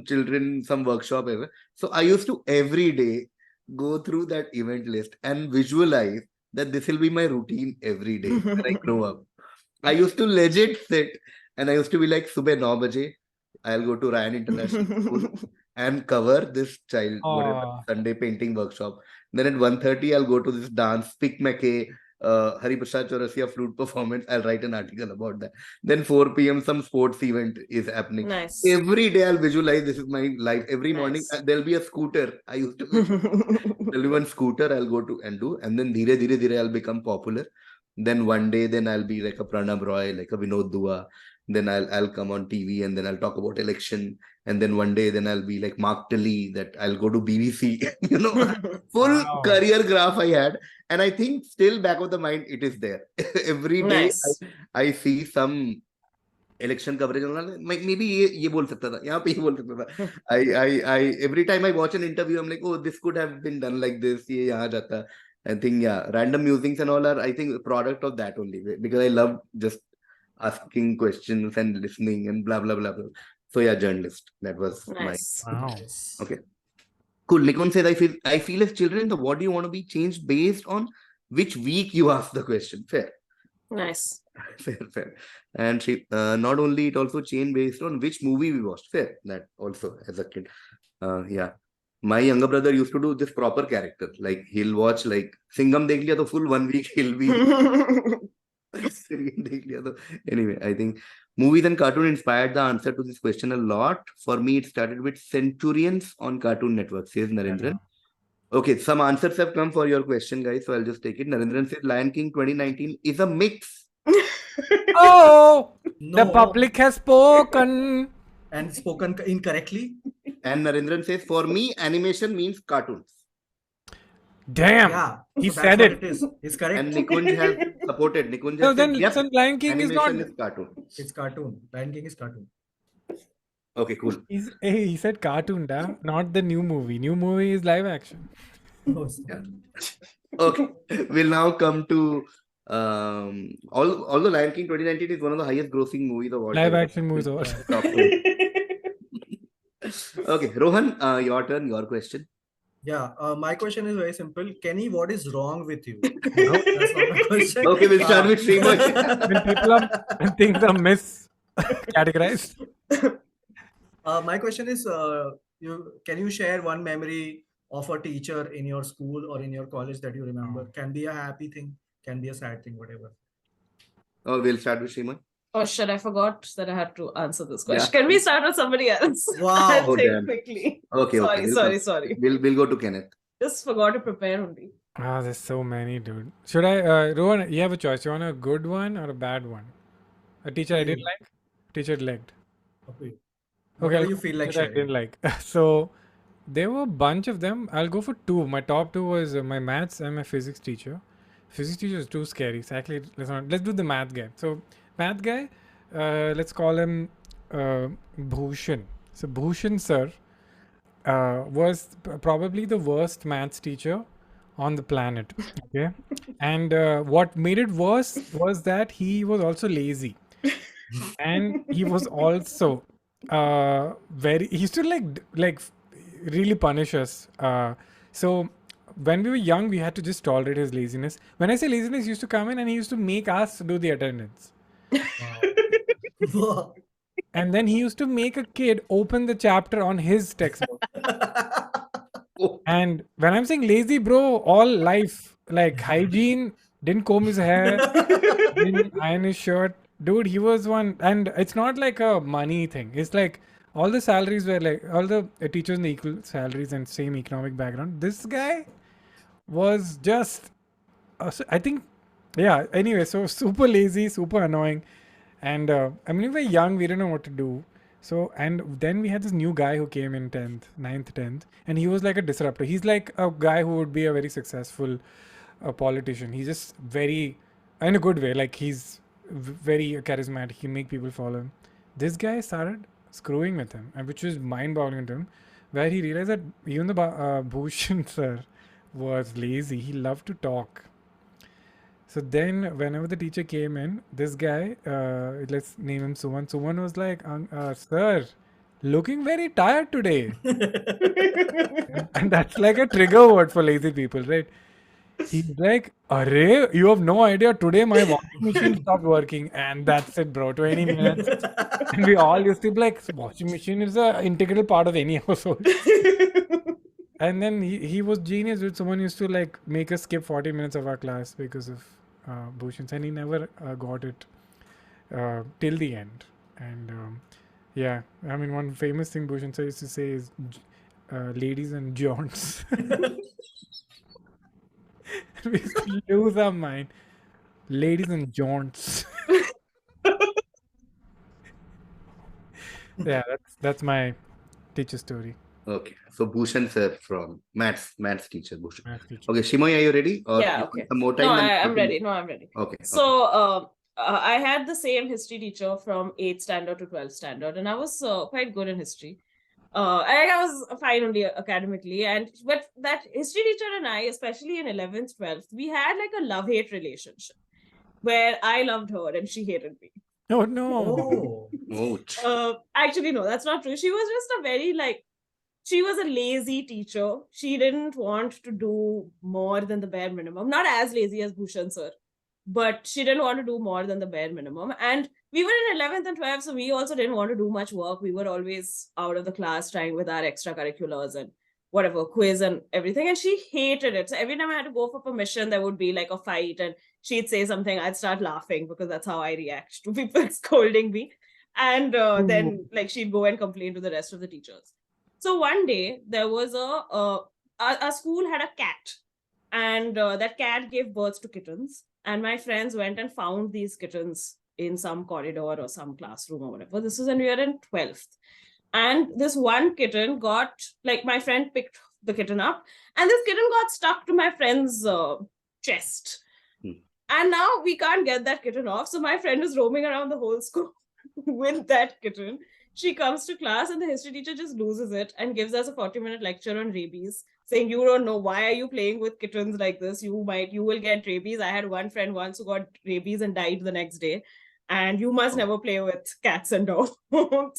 children, some workshop, ever. So I used to every day go through that event list and visualize that this will be my routine every day when I grow up. I used to legit sit and I used to be like, Subah 9 baje, I'll go to Ryan International School and cover this child whatever Aw. Sunday painting workshop. Then at 1:30 I'll go to this dance, Pick McKay, Hari Prasad Chaurasia flute performance. I'll write an article about that. Then 4 p.m. some sports event is happening. Nice. Every day I'll visualize this is my life. Every morning Nice. there'll be a scooter. I used to there'll be one scooter I'll go to and do, and then dhire I'll become popular. Then one day, then I'll be like a Pranab Roy, like a Vinod Dua. Then I'll come on TV and then I'll talk about election. And then one day, then I'll be like Mark Tully, that I'll go to BBC. Full Wow. career graph I had. And I think still back of the mind, it is there. Every day Nice. I see some election coverage. Maybe ये बोल सकता था, यहाँ पे ये बोल सकता था. I every time I watch an interview, I'm like, oh, this could have been done like this. ये यहाँ जाता. I think, yeah, random musings and all are, I think, a product of that only, because I love just asking questions and listening and blah, blah, blah, blah. So, yeah, journalist. That was Nice. Wow. Okay. Cool. Nikon says, I feel as children, the what do you want to be changed based on which week you ask the question. Fair. Nice. Fair. And not only it also changed based on which movie we watched. Fair. That also as a kid. Yeah. My younger brother used to do this proper character. Like he'll watch like Singham dekh liya, to full 1 week he'll be dekh liya to. Anyway, I think movies and cartoon inspired the answer to this question a lot. For me, it started with Centurions on Cartoon Network, says Narendran. Okay, some answers have come for your question, guys. So I'll just take it. Narendran says Lion King 2019 is a mix. Oh, the No. public has spoken. And spoken incorrectly. And Narendran says, for me, animation means cartoons. Damn. Yeah. He so said that's it. what It is. It's correct. And Nikunj has supported. Nikunj So has then, said, yep, so Lion King is not. animation is cartoon. It's cartoon. Lion King is cartoon. Okay, cool. He said cartoon, da, not the new movie. New movie is live action. Oh, Yeah. Okay, we'll now come to although Lion King 2019 is one of the highest grossing movies of all Live time. action movies. Top two. Okay, Rohan, your turn, your question. Yeah, my question is very simple. Kenny, what is wrong with you? No, that's not my question. Okay, we'll start with Shreemayee. When people are, when things are miscategorized. My question is, can you share one memory of a teacher in your school or in your college that you remember? Can be a happy thing, can be a sad thing, whatever. Oh, we'll start with Shreemayee. Oh shit, I forgot that I had to answer this question. Yeah. Can we start with somebody else? Wow. I'll Oh, think damn. quickly. Okay, Sorry. We'll go to Kenneth. Just forgot to prepare only. There's so many, dude. Should I, Rohan, you have a choice. You want a good one or a bad one? A teacher I didn't like? Teacher liked. Okay. Okay, Whatever I'll you go feel with like teacher I sharing. didn't like. So there were a bunch of them. I'll go for two. My top two was my maths and my physics teacher. Physics teacher is too scary. Exactly. Let's do the math guy. So math guy, let's call him Bhushan. So Bhushan sir was probably the worst maths teacher on the planet. Okay, and what made it worse was that he was also lazy, and he was also he used to like really punish us. So when we were young, we had to just tolerate his laziness. When I say laziness, he used to come in and he used to make us do the attendance. Wow. And then he used to make a kid open the chapter on his textbook. And when I'm saying lazy, bro, all life, like hygiene, didn't comb his hair, didn't iron his shirt. Dude, he was one. And it's not like a money thing. It's like all the salaries were like, all the teachers in the equal salaries and same economic background. This guy was just, I think, yeah, anyway, so super lazy, super annoying. And I mean, we were young, we didn't know what to do. So, and then we had this new guy who came in 9th, 10th, and he was like a disruptor. He's like a guy who would be a very successful politician. He's just very, in a good way, like he's very charismatic. He make people follow him. This guy started screwing with him, and which was mind-boggling to him, where he realized that even the Bhushan sir was lazy. He loved to talk. So then, whenever the teacher came in, this guy, let's name him Suman. Suman was like, sir, looking very tired today. And that's like a trigger word for lazy people, right? He's like, Arey, you have no idea. Today my washing machine stopped working, and that's it, bro. 20 minutes. And we all used to be like, washing machine is an integral part of any household. And then he was genius with someone used to like make us skip 40 minutes of our class because of Bhushan's, and he never got it till the end. And yeah, I mean, one famous thing Bhushan used to say is ladies and jaunts. We used to lose our mind. Ladies and jaunts. Yeah, that's my teacher story. Okay, so Bhushan sir from maths teacher Bhushan. Math teacher. Okay, Shreemayee, are you ready? Or Yeah, you okay. need some more No, time? I'm ready. No, I'm ready. Okay. So I had the same history teacher from 8th standard to 12th standard, and I was quite good in history. I was fine only academically, but that history teacher and I, especially in 11th, 12th, we had like a love-hate relationship where I loved her and she hated me. Oh no. Actually, no, that's not true. She was just a very she was a lazy teacher. She didn't want to do more than the bare minimum. Not as lazy as Bhushan sir, but she didn't want to do more than the bare minimum. And we were in 11th and 12th, so we also didn't want to do much work. We were always out of the class trying with our extracurriculars and whatever, quiz and everything. And she hated it. So every time I had to go for permission, there would be like a fight and she'd say something. I'd start laughing because that's how I react to people scolding me. And then she'd go and complain to the rest of the teachers. So one day there was a school had a cat, and that cat gave birth to kittens. And my friends went and found these kittens in some corridor or some classroom or whatever. This is when we were in 12th. And this one kitten got, my friend picked the kitten up, and this kitten got stuck to my friend's chest. And now we can't get that kitten off. So my friend is roaming around the whole school with that kitten. She comes to class and the history teacher just loses it and gives us a 40-minute lecture on rabies, saying, you don't know, why are you playing with kittens like this? You will get rabies. I had one friend once who got rabies and died the next day. And you must never play with cats and dogs.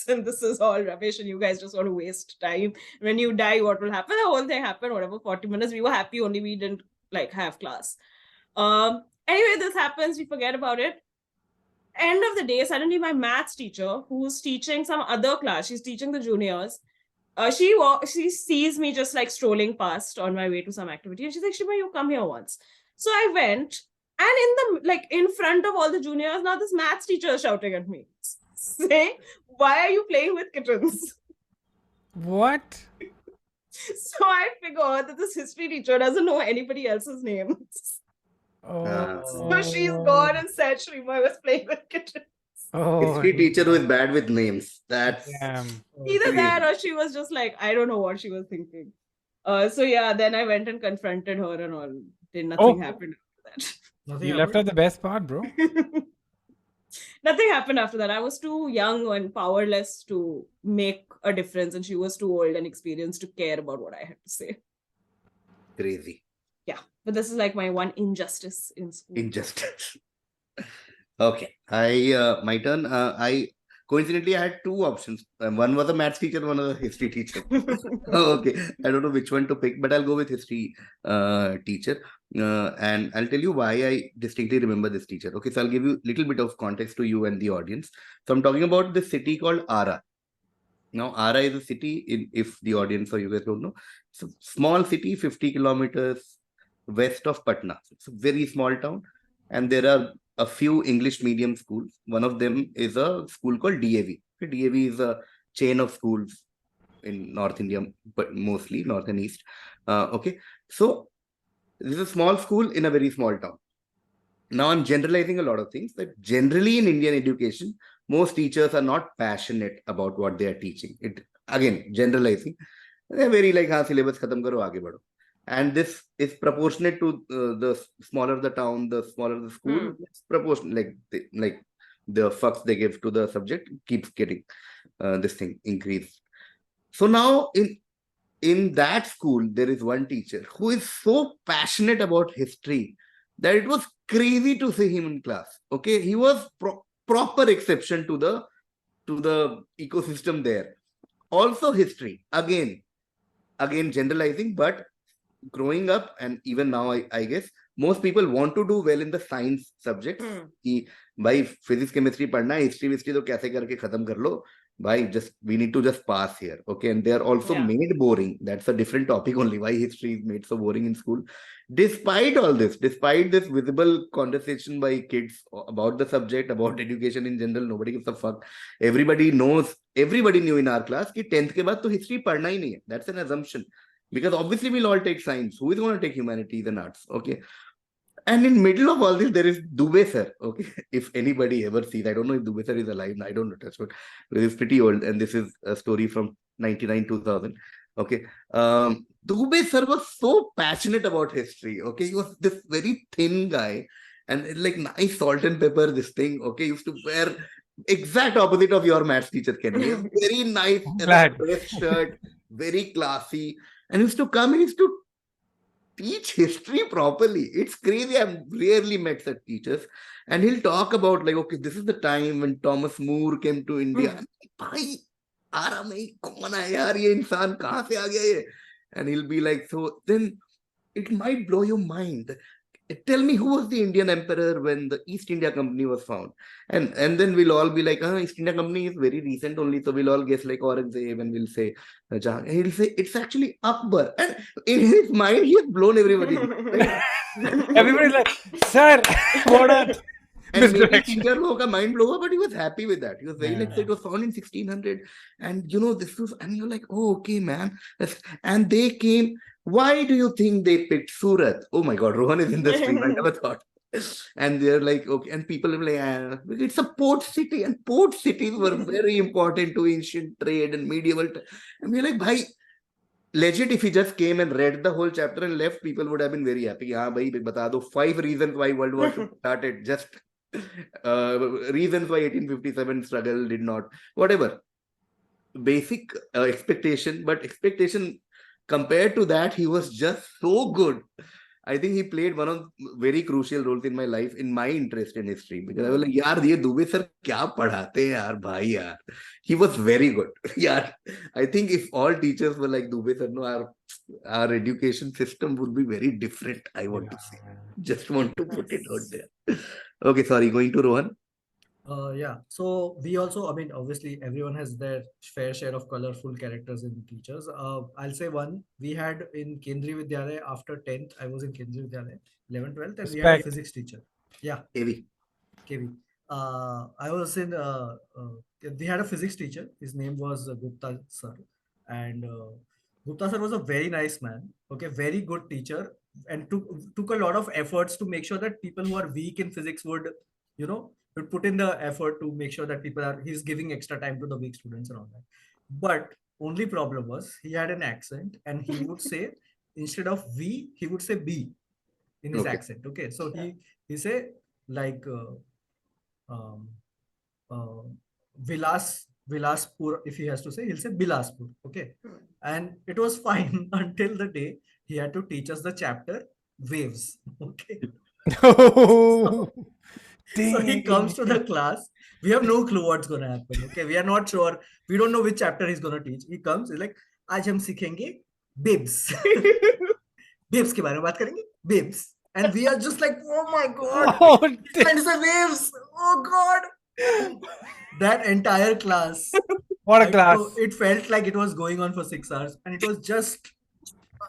And this is all rubbish. And you guys just want to waste time. When you die, what will happen? The whole thing happened, whatever, 40 minutes. We were happy, only we didn't have class. Anyway, this happens. We forget about it. End of the day, suddenly my maths teacher, who's teaching some other class, she's teaching the juniors, she sees me just strolling past on my way to some activity, and she's like, Shreemayee, you come here once. So I went, and in front of all the juniors, now this maths teacher is shouting at me, saying, why are you playing with kittens? What? So I figured that this history teacher doesn't know anybody else's names. So she's gone and said Shreemayee was playing with kittens. History teacher who is bad with names. That's either that or she was just I don't know what she was thinking. So yeah, then I went and confronted her and all. Nothing happened after that. You left out the best part, bro. Nothing happened after that. I was too young and powerless to make a difference, and she was too old and experienced to care about what I had to say. Crazy. Yeah, but this is my one injustice in school. Injustice. Okay, my turn. I coincidentally had two options. One was a maths teacher, one was a history teacher. Okay, I don't know which one to pick, but I'll go with history teacher. And I'll tell you why I distinctly remember this teacher. Okay, so I'll give you a little bit of context to you and the audience. So I'm talking about this city called Ara. Now, Ara is a city, if the audience or you guys don't know, it's a small city, 50 kilometers west of Patna. It's a very small town, and there are a few English medium schools. One of them is a school called DAV. DAV is a chain of schools in North India, but mostly North and East. Okay, so this is a small school in a very small town. Now I'm generalizing a lot of things, but generally in Indian education, most teachers are not passionate about what they are teaching. It again, generalizing. They're very syllabus khatam karo, aage badho. And this is proportionate to the smaller the town, the smaller the school. It's proportionate, the fucks they give to the subject keeps getting this thing increased. So now in that school, there is one teacher who is so passionate about history that it was crazy to see him in class. Okay, he was proper exception to the ecosystem there. Also history, again generalizing, but growing up and even now, I guess most people want to do well in the science subjects. कि भाई physics, chemistry पढ़ना है, history, history तो कैसे करके खत्म कर लो. Why just we need to just pass here, okay? And they are also made boring. That's a different topic only. Why history is made so boring in school? Despite all this, despite this visible condescension by kids about the subject, about education in general, nobody gives a fuck. Everybody knows. Everybody knew in our class कि 10th के बाद तो history पढ़ना ही नहीं है. That's an assumption. Because obviously we'll all take science. Who is going to take humanities and arts? Okay. And in middle of all this, there is Dubey sir. Okay. If anybody ever sees, I don't know if Dubey sir is alive. I don't know. That's what. He's pretty old. And this is a story from 99, 2000. Okay. Dubey sir was so passionate about history. Okay. He was this very thin guy. And like nice salt and pepper, this thing. Okay. He used to wear exact opposite of your maths teacher, Kenny. Very nice dress shirt. Very classy. And he used to come and he used to teach history properly. It's crazy. I've rarely met such teachers. And he'll talk about like, okay, this is the time when Thomas More came to India. Bhai, आराम नहीं कौन है यार ये इंसान कहाँ से आ गया ये? And he'll be like, so then it might blow your mind. Tell me who was the Indian emperor when the East India Company was found, and then we'll all be like, East India Company is very recent only, so we'll all guess like Aurangzeb, and we'll say Jahan. He'll say it's actually Akbar, and in his mind he has blown everybody. Everybody's like, sir, what up? And maybe teacher ka mind blow, but he was happy with that. He was very like, it was found in 1600, and this was, and you're like, oh, okay, man. And they came. Why do you think they picked Surat? Oh my God, Rohan is in the stream. I never thought. And they're like, okay, and people are like, it's a port city, and port cities were very important to ancient trade and medieval. And we're like, bhai, legit, if he just came and read the whole chapter and left, people would have been very happy. Haan, bhai, bata do 5 reasons why World War II started. Just reasons why 1857 struggle did not. Whatever. Basic expectation, but expectation compared to that, he was just so good. I think he played one of very crucial roles in my life, in my interest in history. Because I was like, yaar, ye Dubey sir kya padhate hain yaar, bhai yaar. He was very good. Yaar, I think if all teachers were like Dubey sir, no, our education system would be very different, I want to say. Just want to put it out there. Okay, sorry, going to Rohan. Yeah. So we also, I mean, obviously everyone has their fair share of colorful characters in teachers. I'll say one we had in Kendriya Vidyalaya after 10th. I was in Kendriya Vidyalaya, 11th, 12th, and we had a physics teacher. Yeah. KV. I was in, we had a physics teacher. His name was Gupta sir. And Gupta sir was a very nice man. Okay. Very good teacher. And took a lot of efforts to make sure that people who are weak in physics would, would put in the effort to make sure that he's giving extra time to the weak students and all that. But only problem was he had an accent and he would say, instead of V, he would say B in his accent. Okay. So he say like Vilaspur, if he has to say, he'll say Bilaspur. Okay. And it was fine until the day he had to teach us the chapter Waves. Okay. So he comes to the class. We have no clue what's going to happen. Okay, we are not sure. We don't know which chapter he's going to teach. He comes. He's like, "Aaj hum sikhenge bibs." Bibs ke bare mein baat karenge. Bibs. And we are just like, "Oh my God!" And it's a waves. Oh God! That entire class. What a class! It felt like it was going on for 6 hours, and it was just.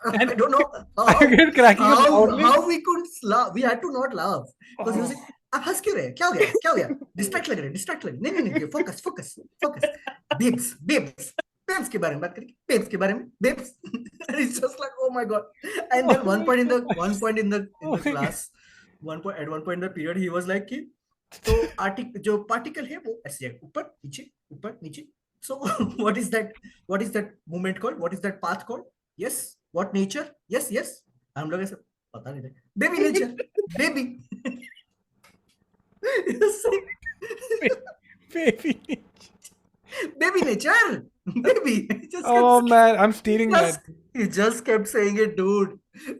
I don't know how we couldn't laugh. We had to not laugh because he was like, आप हंस क्यों रहे? क्या हो गया? Distract लग रहे. नहीं. Focus. Babes के बारे में बात करेंगे. Babes के बारे में. Babes. And it's just like, oh my God. And then one point in the class, at one point in the period, he was like कि तो जो particle है वो ऐसे जाएगा ऊपर नीचे. So what is that movement called? What is that path called? Yes. What nature? Yes. हम लोग ऐसे पता नहीं थे. Baby nature. Baby. Baby nature. Baby. Man, I'm stealing that. He just kept saying it, dude.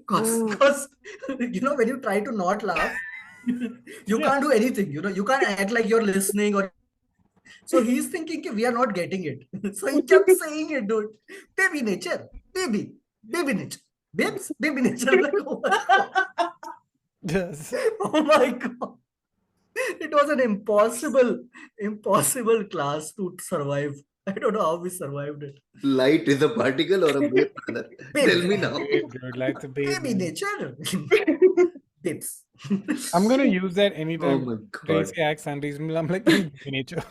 Because when you try to not laugh, you can't do anything. You can't act like you're listening or. So he's thinking we are not getting it. So he kept saying it, dude. Baby nature. Baby nature. Babes, baby nature. I'm like, oh my god. Yes. Oh my god. It was an impossible class to survive. I don't know how we survived it. Light is a particle or a wave, brother? Tell me now. Babe, dude, like the babe. Baby man. nature. Babes. I'm gonna use that Oh anytime. my Tracy god. acts unreasonable. I'm like, baby nature.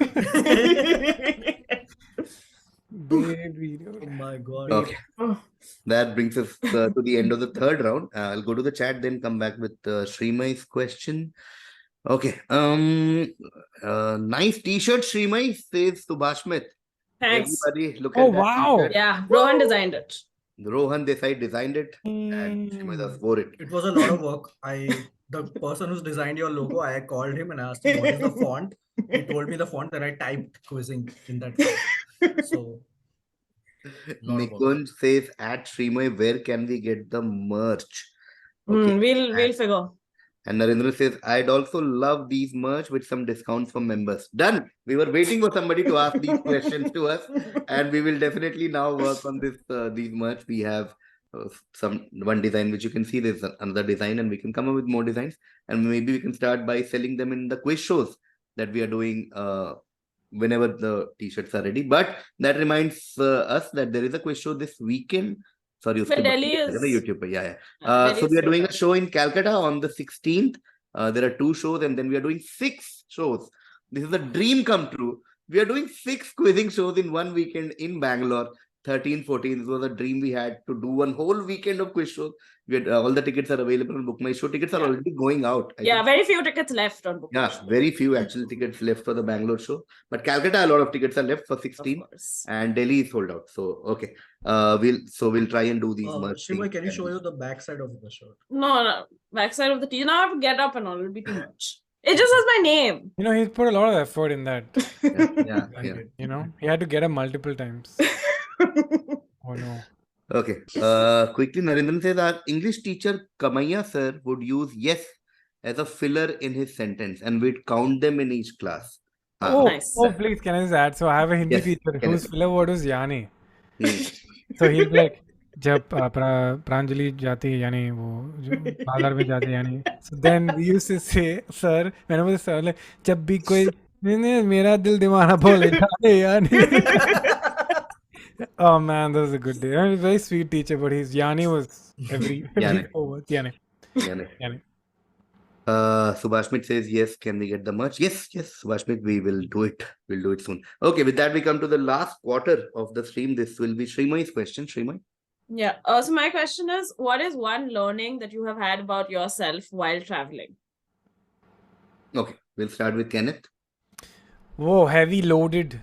Baby, Oh dude. my god. Okay. That brings us to the end of the third round. I'll go to the chat, then come back with Shreemayee's question. Okay. Nice t-shirt, Shreemayee, says Subhashmit. Thanks. Everybody look Oh, at that wow. t-shirt. Yeah, Rohan designed it. Rohan Desai designed it and Shreemayee Das wore it. It was a lot of work. The person who's designed your logo, I called him and asked him what is the font. He told me the font, then I typed KVizzing in that font. So lot of work. Nikunj says at Shreemayee, where can we get the merch? Okay. We'll figure. And Narendra says, I'd also love these merch with some discounts for members. Done. We were waiting for somebody to ask these questions to us, and we will definitely now work on this. These merch. We have one design which you can see. There's another design, and we can come up with more designs. And maybe we can start by selling them in the quiz shows that we are doing whenever the t-shirts are ready. But that reminds us that there is a quiz show this weekend. Sorry, But Delhi is YouTube. Yeah. Delhi So is we are still doing a coming. show in Calcutta on the 16th. There are 2 shows, and then we are doing 6 shows. This is a dream come true. We are doing 6 quizzing shows in one weekend in Bangalore. 13, 14. This was a dream we had to do one whole weekend of quiz shows. We had, all the tickets are available on Book My Show. Tickets are Yeah. already going out. I Yeah, think. very few tickets left on Book My Yeah, Show. very few actual tickets left for the Bangalore show. But Calcutta, a lot of tickets are left for Of 16, course. and Delhi is sold out. So okay, we'll try and do these merch Shreemayee, things can you and show these- you the backside of the shirt? No, backside of the T. Now I have to get up and all. It'll be too much. It just has my name. You know, he's put a lot of effort in that. Yeah. I did. You know, he had to get up multiple times. Oh no. Okay. Quickly, Narendran says our English teacher Kamaiya sir would use yes as a filler in his sentence, and we'd count them in each class. Oh, Nice. oh, please, can I just add? So I have a Hindi Yes, teacher Kenneth. whose filler word was Yani. Hmm. So he'll be like, जब प्रांजलि जाती है यानी वो जो बाजार में जाती है यानी. So then we used to say, sir, whenever the sir like, जब भी कोई नहीं मेरा दिल दीवाना बोले जाने यानी. Oh man, that was a good day. I mean, very sweet teacher, but his Yani was every Yani. 4 words. Yani. Yani. Yani. Subhashmit says yes. Can we get the merch? Yes, Subhashmit, we will do it. We'll do it soon. Okay, with that we come to the last quarter of the stream. This will be Shreemayee's question. Shreemayee. Yeah. So my question is, what is one learning that you have had about yourself while traveling? Okay, we'll start with Kenneth. Whoa, heavy loaded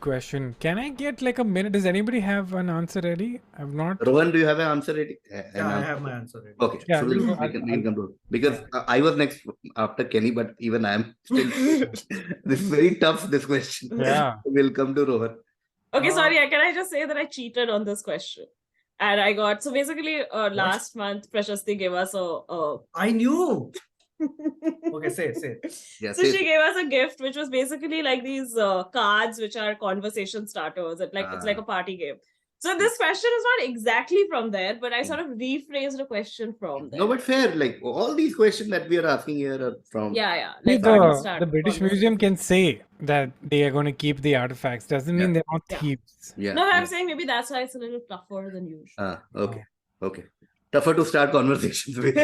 question. Can I get like a minute? Does anybody have an answer ready? I've not. Rohan, do you have an answer ready? Yeah, I have my answer ready. Okay, Yeah, so you we'll, go. we can come to it. Because I was next after Kenny, but even I am still. This is very tough, this question. Yeah. We'll come to Rohan. Okay, sorry. Can I just say that I cheated on this question? And I got, so basically last month, Prashasti gave us a I knew. Okay, say it. Yeah, so she gave us a gift, which was basically like these cards, which are conversation starters. It's like a party game. So this question is not exactly from there, but I sort of rephrased a question from there. No, but fair. Like all these questions that we are asking here are from. Yeah. See, Let's start the British Museum can say that they are going to keep the artifacts. Doesn't mean they're not thieves. Yeah. No, I'm saying maybe that's why it's a little tougher than usual. Okay. Tougher to start conversations with.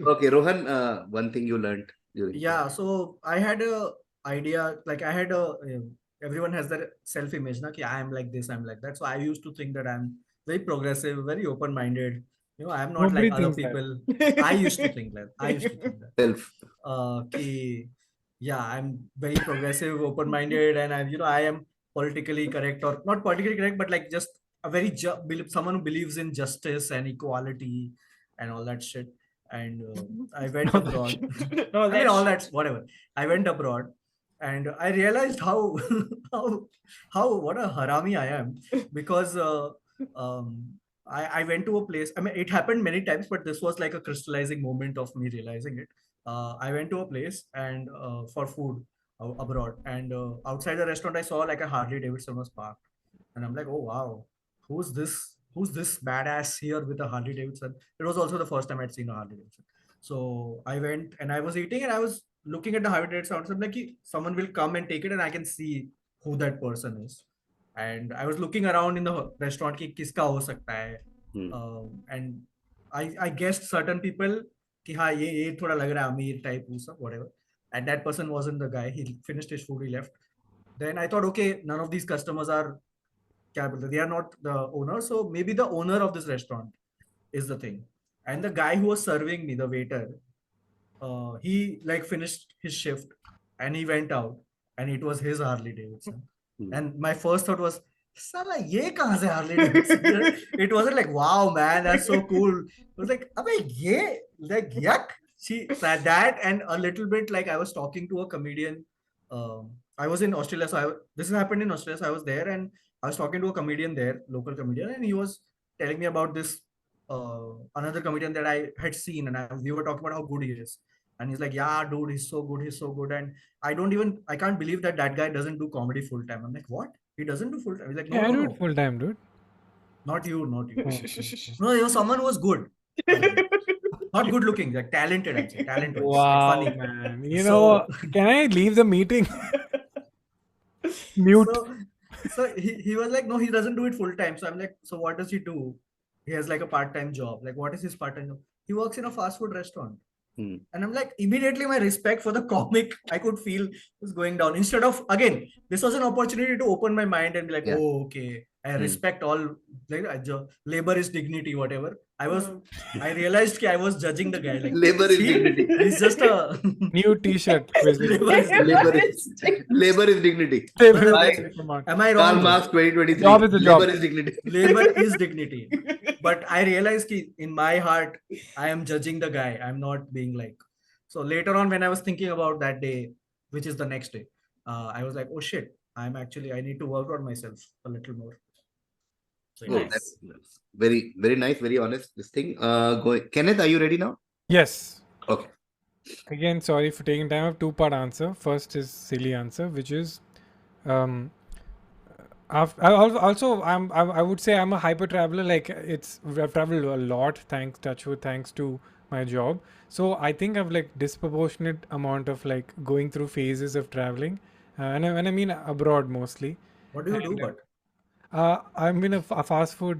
Okay, Rohan, one thing you learned during. Yeah, so I had a idea, like I had a, everyone has their self-image, na, ki I am like this, I'm like that. So I used to think that I'm very progressive, very open-minded. You know, I'm not Nobody like other thinks that. people. I used to think that. Self. Yeah, I'm very progressive, open-minded, and I am politically correct, or not politically correct, but like just a very someone who believes in justice and equality and all that shit. And I went abroad. I mean, all that's whatever. I went abroad, and I realized how what a harami I am, because I went to a place. I mean, it happened many times, but this was like a crystallizing moment of me realizing it. I went to a place and for food abroad, and outside the restaurant I saw like a Harley Davidson was parked, And I'm like, oh wow, who's this? Who's this badass here with a Harley Davidson? It was also the first time I'd seen a Harley Davidson. So I went and I was eating and I was looking at the Harley Davidson. I'm like, someone will come and take it and I can see who that person is. And I was looking around in the restaurant ki kiska ho sakta hai. And I guessed certain people ki ha ye thoda lag raha hai Amir type whatever. And that person wasn't the guy. He finished his food, he left. Then I thought, okay, none of these customers are they are not the owner, so maybe the owner of this restaurant is the thing. And the guy who was serving me, the waiter, he like finished his shift and he went out, and it was his Harley Davidson. And my first thought was, Sala, ye kahan se Harley Davidson? It wasn't like, wow, man, that's so cool. It was like, abe ye, like, yuck. See, that and a little bit like I was talking to a comedian. I was in Australia, so this happened in Australia, so I was there and I was talking to a comedian there, local comedian, and he was telling me about this another comedian that I had seen, and we were talking about how good he is. And he's like, yeah, dude, he's so good. And I can't believe that guy doesn't do comedy full time. I'm like, what? He doesn't do full time? He's like, no, I do no. it full time, dude. Not you. Oh. No, he was someone who was good. Not good looking, like talented, I'd say. Talented. Wow, Like funny. man. You know, can I leave the meeting? Mute. So he was like, no, he doesn't do it full time. So I'm like, so what does he do? He has like a part-time job. Like, what is his part-time job? He works in a fast food restaurant. And I'm like, immediately my respect for the comic, I could feel was going down. Instead of, again, this was an opportunity to open my mind and be like, oh, okay, I respect all, like, labor is dignity, whatever. I realized I was judging the guy. Like, labor is dignity. He's just a new T-shirt. Labor is dignity. Am I wrong? Karl Marx 2023. Job is a job. Labor is dignity. Labor is dignity. But I realized in my heart, I am judging the guy. I'm not being like. So later on, when I was thinking about that day, which is the next day, I was like, oh shit, I need to work on myself a little more. So, that's very, very nice, very honest. This thing. Kenneth, are you ready now? Yes. Okay. Again, sorry for taking time. I have two-part answer. First is silly answer, which is, I would say I'm a hyper traveler. Like I've traveled a lot, thanks to my job. So I think I've like disproportionate amount of like going through phases of traveling, and I mean abroad mostly. What do you do? But I'm in a fast food.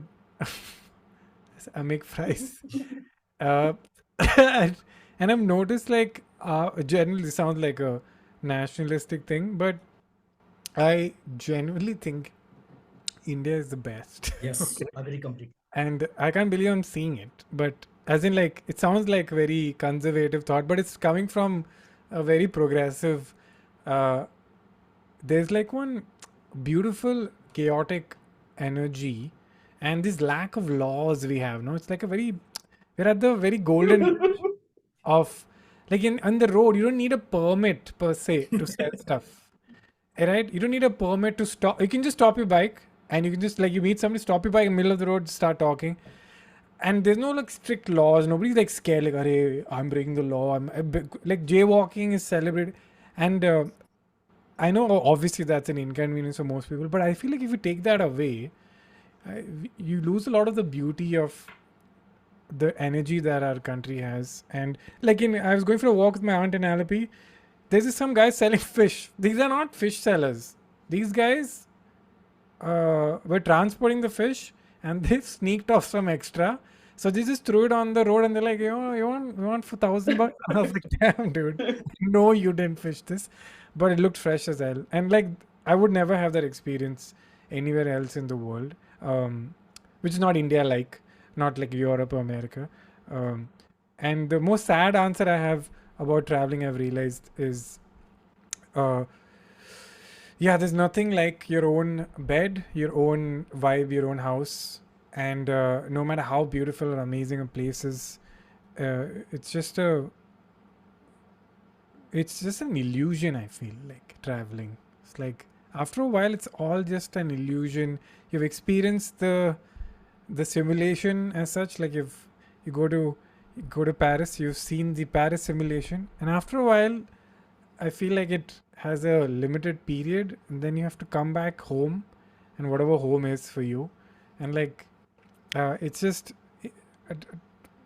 I make fries. And I've noticed like generally sounds like a nationalistic thing, but I genuinely think India is the best. Yes, I very complete. And I can't believe I'm seeing it. But as in like, it sounds like very conservative thought, but it's coming from a very progressive. There's like one beautiful chaotic energy and this lack of laws we have. No, it's like we're at the very golden of like on the road. You don't need a permit per se to sell stuff. Right? You don't need a permit to stop. You can just stop your bike and you can just like you meet somebody, stop your bike in the middle of the road, start talking. And there's no like strict laws. Nobody's like scared like, "Arey, I'm breaking the law." Like jaywalking is celebrated. And I know obviously that's an inconvenience for most people, but I feel like if you take that away, you lose a lot of the beauty of the energy that our country has. And like I was going for a walk with my aunt in Alleppey. There's just some guys selling fish. These are not fish sellers. These guys were transporting the fish and they sneaked off some extra. So they just threw it on the road and they're like, you want for $1,000? I was like, damn, dude. No, you didn't fish this. But it looked fresh as hell. And like, I would never have that experience anywhere else in the world, which is not India-like, not like Europe or America. And the most sad answer I have about traveling, I've realized is, there's nothing like your own bed, your own vibe, your own house. And no matter how beautiful or amazing a place is, it's just an illusion, I feel like, traveling. It's like, after a while, it's all just an illusion. You've experienced the simulation as such. Like you go to Paris, you've seen the Paris simulation. And after a while, I feel like it has a limited period. And then you have to come back home and whatever home is for you. And like it's just uh,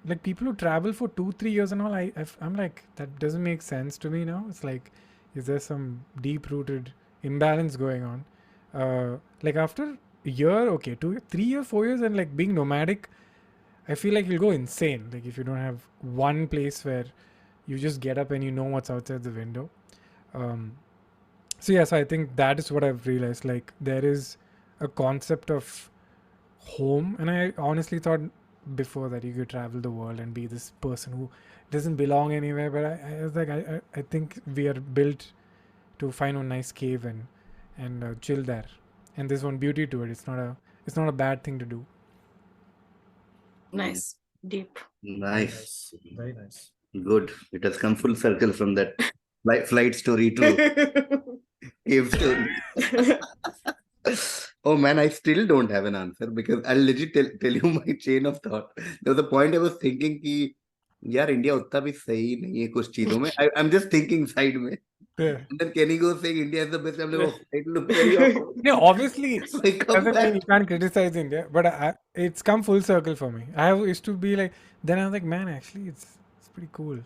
like people who travel for 2-3 years and all, I'm like, that doesn't make sense to me now. It's like, is there some deep rooted imbalance going on? Like after a year, okay, 2 3 years, 4 years, and like being nomadic, I feel like you'll go insane. Like if you don't have one place where you just get up and you know what's outside the window. So yes, I think that is what I've realized. Like there is a concept of home, and I honestly thought before that you could travel the world and be this person who doesn't belong anywhere. But I was like, I think we are built to find a nice cave and chill there, and there's one beauty to it. It's not a bad thing to do. Nice. Deep. Nice. Very nice. Good. It has come full circle from that flight story to cave story. Oh man, I still don't have an answer because I'll legit tell you my chain of thought. There was a point I was thinking कि यार India उतना भी सही नहीं है कुछ चीजों में. I'm just thinking side में. Yeah. And then Kenny goes saying India is the best. I'm like, oh, it looks very awkward. Yeah, obviously, So I come doesn't mean you back. can't criticize India, but it's come full circle for me. I used to be like, then I was like, man, actually, it's pretty cool.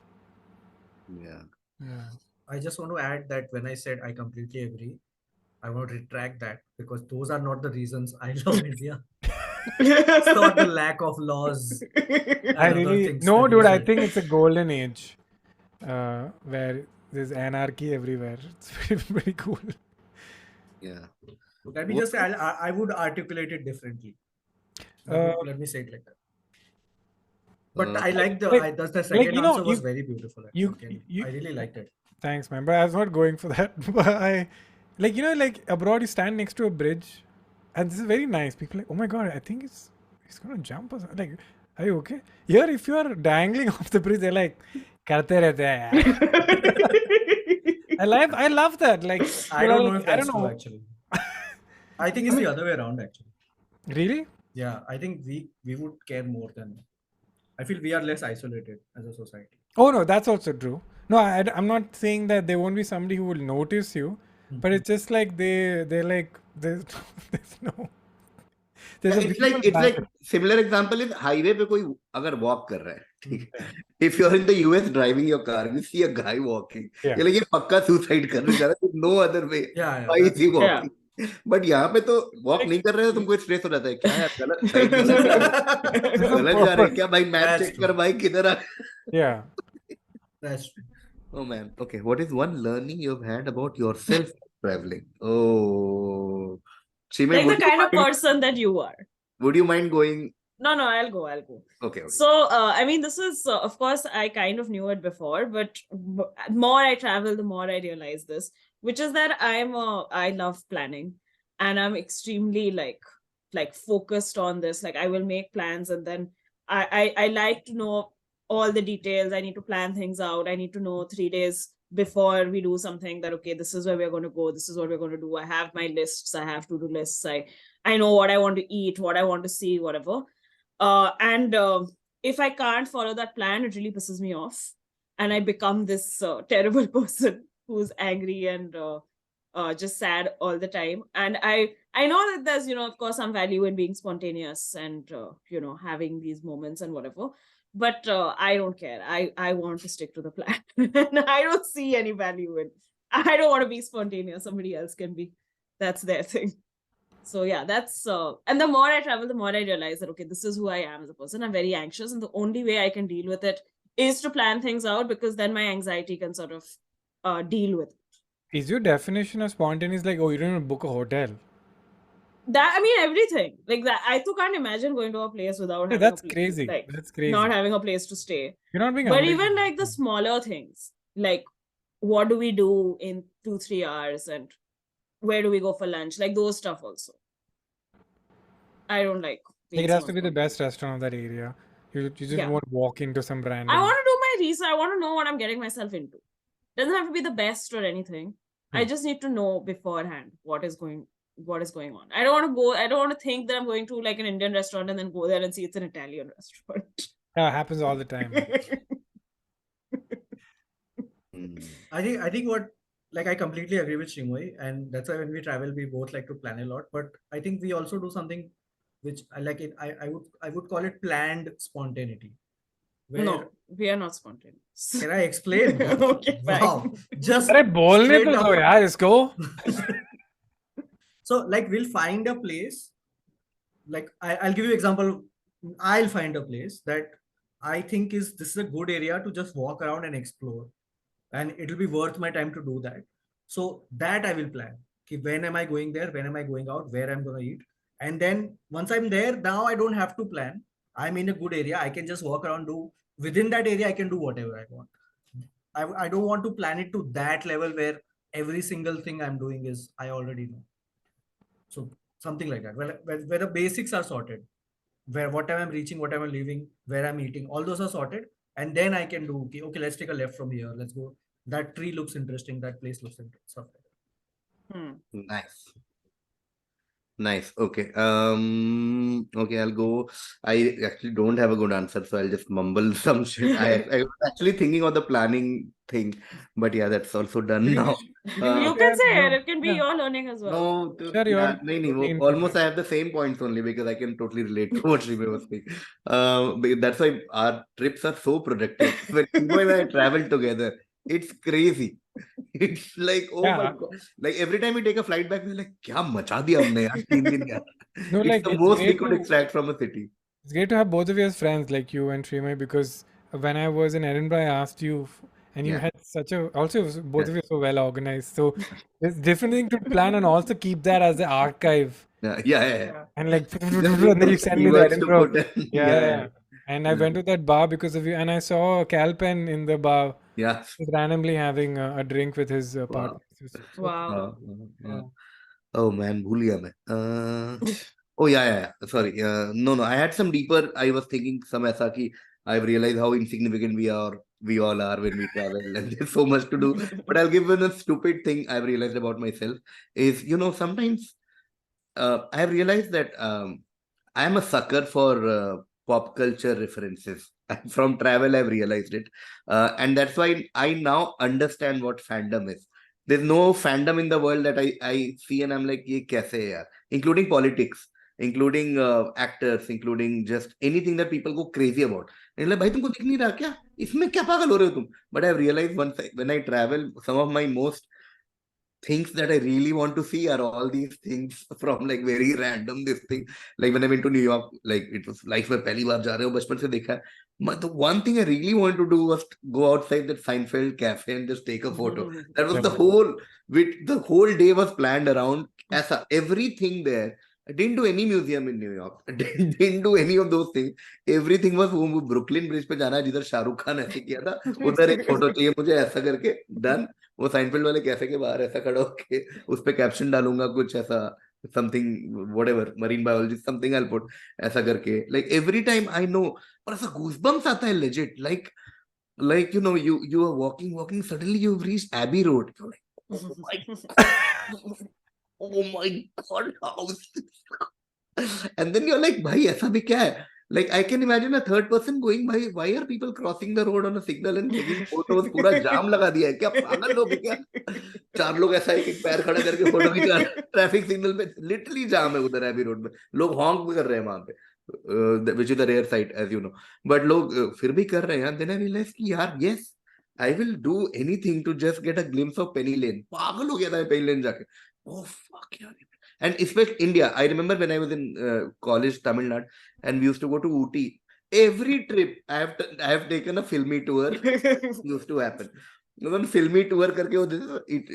Yeah. I just want to add that when I said I completely agree, I want to retract that because those are not the reasons I love India. It's not the lack of laws. I other really things no, that you dude. I said. think it's a golden age where there's anarchy everywhere. It's pretty cool. Yeah. Let me just say, I would articulate it differently. Let me say it like that. But I like the second answer was very beautiful. I really liked it. Thanks, man. But I was not going for that. But I, like, you know, like abroad, you stand next to a bridge, and this is very nice. People are like, oh my god, I think he's gonna jump or something. Like, are you okay? Here, if you are dangling off the bridge, they're like, karte rehte hai yaar. I love that. Like, I don't know if that's true actually. I think it's the other way around actually. Really? Yeah, I think we would care more than. I feel we are less isolated as a society. Oh no, that's also true. No, I'm not saying that there won't be somebody who will notice you, but it's just like they're like there's no. It's like similar example is highway पे कोई अगर walk कर रहा है, ठीक है. If you're in the US driving your car, you see a guy walking. Yeah. You're like ये पक्का suicide करने जा रहा है. There's no other way. Yeah, Why is he walking? But यहाँ पे तो walk नहीं कर रहे हो, तुमको स्ट्रेस हो जाता है. क्या यार गलत साइड गलत जा रहे हैं क्या भाई? मैप चेक कर भाई किधर आ. Yeah. That's true. Oh man. Okay. What is one learning you've had about yourself traveling? Oh. Shreemayee, like the kind of person that you are. Would you mind going? No, I'll go. Okay. So, I mean, this is, of course, I kind of knew it before, but more I travel, the more I realize this, which is that I love planning, and I'm extremely like focused on this. Like I will make plans, and then I like to know all the details. I need to plan things out. I need to know 3 days before we do something that, okay, this is where we're going to go. This is what we're going to do. I have my lists. I have to-do lists. I know what I want to eat, what I want to see, whatever. And if I can't follow that plan, it really pisses me off. And I become this terrible person who's angry and just sad all the time. And I know that there's, of course, some value in being spontaneous and, having these moments and whatever. But I don't care. I want to stick to the plan. And I don't see any value in. I don't want to be spontaneous. Somebody else can be. That's their thing. So yeah, that's and the more I travel, the more I realize that, okay, this is who I am as a person. I'm very anxious, and the only way I can deal with it is to plan things out, because then my anxiety can sort of deal with it. Is your definition of spontaneous like, oh, you don't even book a hotel? That, I mean, everything like that. I too can't imagine going to a place without. Yeah, that's crazy. Like, that's crazy. Not having a place to stay. You're not being. But even like the smaller things, like what do we do in 2-3 hours, and where do we go for lunch? Like those stuff also. I don't like. It has to be the best restaurant of that area. You just won't walk into some random. I want to do my research. I want to know what I'm getting myself into. Doesn't have to be the best or anything. I just need to know beforehand what is going on. I don't want to go. I don't want to think that I'm going to like an Indian restaurant and then go there and see it's an Italian restaurant. Yeah, it happens all the time. I think what like I completely agree with Shreemayee, and that's why when we travel, we both like to plan a lot. But I think we also do something which I like it. I would call it planned spontaneity. Where No, we are not spontaneous. can I explain? Okay, fine. Wow, just अरे बोलने straight तो up. दो यार इसको. So like we'll find a place. Like I'll give you example. I'll find a place that I think this is a good area to just walk around and explore, and it'll be worth my time to do that. So that I will plan. Okay, when am I going there? When am I going out? Where I'm gonna eat? And then once I'm there, now I don't have to plan. I'm in a good area. I can just walk around, do within that area. I can do whatever I want. I don't want to plan it to that level where every single thing I'm doing is I already know. So something like that. Where the basics are sorted, where what time I'm reaching, what time I'm leaving, where I'm eating, all those are sorted, and then I can do okay. Let's take a left from here. Let's go. That tree looks interesting. That place looks interesting. Stuff like that. Nice. Nice. Okay. Okay, I'll go. I actually don't have a good answer, so I'll just mumble some shit. I was actually thinking of the planning thing, but yeah, that's also done now. You can say it. It can be your learning as well. No, Sure, yeah, main almost I have the same points only because I can totally relate to what Shreemayee was saying. That's why our trips are so productive. When Shreemayee and I travel together, it's crazy. It's like, oh my God. Like every time we take a flight back, we're like, kya macha diya humne yaar, 3 din yaar. No, It's like the it's most we great could to extract from a city. it's great to have both of you as friends, like you and Shreemayee, because when I was in Edinburgh, I asked you, and you Yeah. had such a also both of you so well organized. So it's different thing to plan and also keep that as the archive. Yeah. And like, Just and then you send me the keywords to Edinburgh. put in. Yeah. And I Yeah. went to that bar because of you, and I saw Calpen in the bar, Yeah. just randomly having a drink with his partner. Wow. So Wow. yeah. Oh man, bhul gaya main. Oh yeah. Sorry. No. I had some deeper. I was thinking some aisa ki I've realized how insignificant we all are when we travel, and there's so much to do. But I'll give you a stupid thing I've realized about myself is, sometimes I have realized that I am a sucker for pop culture references. From travel, I've realized it. And that's why I now understand what fandom is. There's no fandom in the world that I see and I'm like, ye kaise hai yaar? Including politics, including actors, including just anything that people go crazy about. And like, bhai, tumko dikh nahi raha kya? Isme kya pagal ho rahe ho tum? But I've realized once when I travel, some of my most things that I really want to see are all these things from like very random this thing. Like when I went to New York, like it was life में पहली बार जा रहे हो बचपन से देखा है. The one thing I really wanted to do was go outside that Seinfeld cafe and just take a photo. That was the whole day was planned around ऐसा everything there. I didn't do any museum in New York. I didn't do any of those things. Everything was वो Brooklyn bridge पे जाना है जिधर शाहरुख खान ऐसे किया था उधर एक फोटो चाहिए मुझे ऐसा करके डन. वो साइनफील्ड वाले कैफे के बाहर ऐसा खड़ा होके उस पे कैप्शन डालूंगा कुछ ऐसा something whatever marine biology something I put ऐसा करके like every time I know. और ऐसा गूज़बम्स आता है legit like you are walking suddenly you've reached Abbey Road. You're like, oh my god, how is this? And then you're like, bhai aisa bhi kya hai? Like I can imagine a third person going by, why are people crossing the road on a signal and taking photos? पूरा जाम लगा दिया है क्या? पागल लोग हैं क्या? 4 लोग ऐसा एक पैर खड़ा करके फोटो खींचा रहे हैं ट्रैफिक सिग्नल पे. लिटरली जाम है उधर एबी रोड में. लोग हॉन्क भी कर रहे हैं वहां पे, which is a rare sight as you know. But लोग फिर भी कर रहे हैं. Then I realized कि यार yes, I will do anything to just get a glimpse of Penny Lane. पागल हो गया था Penny Lane जाके. Oh fuck यार. And especially India, I remember when I was in college, Tamil Nadu, and we used to go to Ooty. Every trip, I have taken a filmy tour. Used to happen. Then filmy tour karke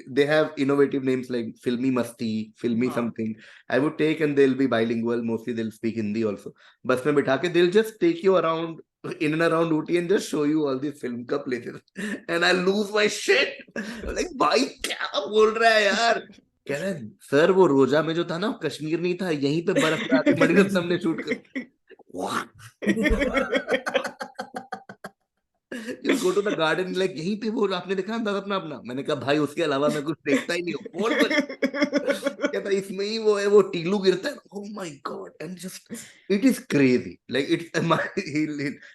they have innovative names like Filmy Masti, Filmy something. I would take and they'll be bilingual. Mostly they'll speak Hindi also. Bus mein bitha ke they'll just take you around in and around Ooty and just show you all these film ka places. And I lose my shit. I'm like, bhai, kya bol raha hai yaar? कह रहे sir वो रोजा में जो था ना कश्मीर नहीं था यहीं पे बर्फ पे आके मणिरत्नम ने शूट कर. You'll go to the garden like यहीं पे वो आपने देखा अंदाज अपना अपना. मैंने कहा भाई उसके अलावा मैं कुछ देखता ही नहीं हूँ. बोल बोल. कहता इसमें ही वो है वो टीलू गिरता है. Oh my God. And just it is crazy. Like it's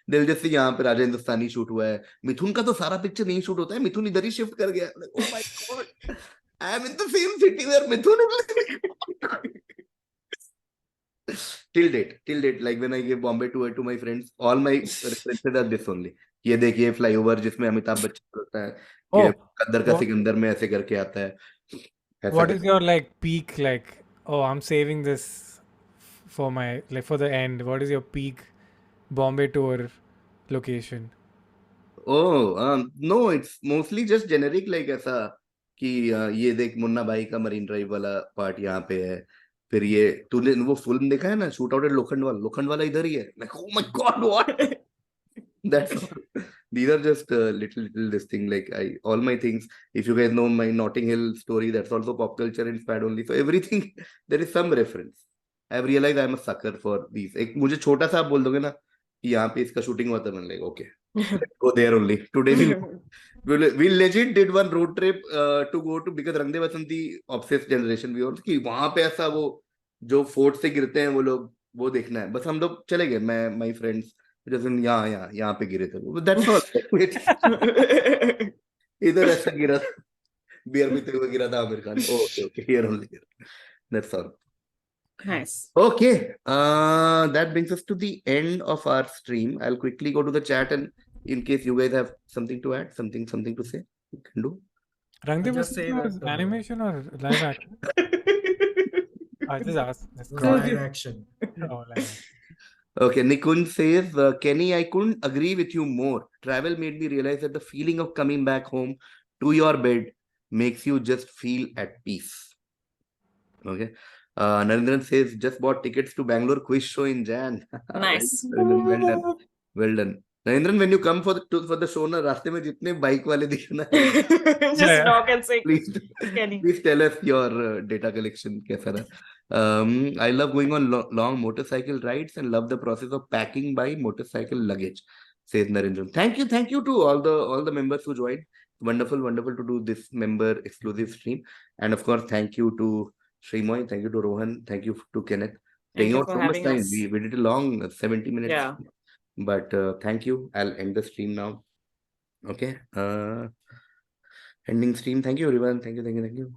they'll just say यहाँ पे राजा हिंदुस्तानी शूट हुआ है. मिथुन का तो सारा पिक्चर नहीं शूट होता है. मिथुन इधर ही शिफ्ट कर गया. Like, oh my God. I am in the same city where Mithun is living. Till date, like when I give Bombay tour to my friends, all my references are this only. ये देखिए flyover जिसमें अमिताभ बच्चन होता है कि कद्दर का सिकंदर में ऐसे करके आता है. What is your like peak like? Oh, I'm saving this for my like for the end. What is your peak Bombay tour location? Oh, no, it's mostly just generic like ऐसा कि ये देख मुन्ना भाई का मरीन ड्राइव वाला part यहाँ पे है. फिर ये तूने वो फिल्म देखा है ना शूट आउट एट लोखंड वाला इधर ही है. Like oh my God, what? That's all. These are just little this thing like all my things. If you guys know my Notting Hill story, that's also pop culture inspired only. So everything there is some reference. I've realized I'm a sucker for these. एक मुझे छोटा सा आप बोल दोगे ना कि यहाँ पे इसका शूटिंग हुआ था, मैंने like okay, let's go there only. Today we legit did one road trip to go to because रंग दे बसंती obsessed generation we all कि वहां पे ऐसा वो जो फोर्ट से गिरते हैं वो लोग वो देखना है. बस हम लोग चले गए, मैं my friends यहाँ पे गिरे थे. That's all. इधर ऐसा गिरा था, बियर पीते हुए गिरा था Aamir Khan. Okay, here only. That's all. Nice. Okay, that brings us to the end of our stream. I'll quickly go to the chat and in case you guys have something to add, something to say, you can do. Rangdev just say was that, animation or live action? I just asked. Just live action. Oh, live action. Okay, Nikun says, Kenny, I couldn't agree with you more. Travel made me realize that the feeling of coming back home to your bed makes you just feel at peace. Okay. Narendran says, just bought tickets to Bangalore quiz show in Jan. Nice. Well done. Well done. Narendran, when you come for the show, na रास्ते में जितने bike वाले दिखना, Just talk and say, Kenny. please tell us your data collection कैसा रहा. I love going on long motorcycle rides and love the process of packing by motorcycle luggage, says Narendran. Thank you to all the members who joined. Wonderful to do this member exclusive stream. And of course, thank you to Shreemayee, thank you to Rohan, thank you to Kenneth. Thank Staying you out for so much having time. us. We did a long 70 minutes. Yeah. But thank you. I'll end the stream now. Okay. Ending stream. Thank you, everyone. Thank you.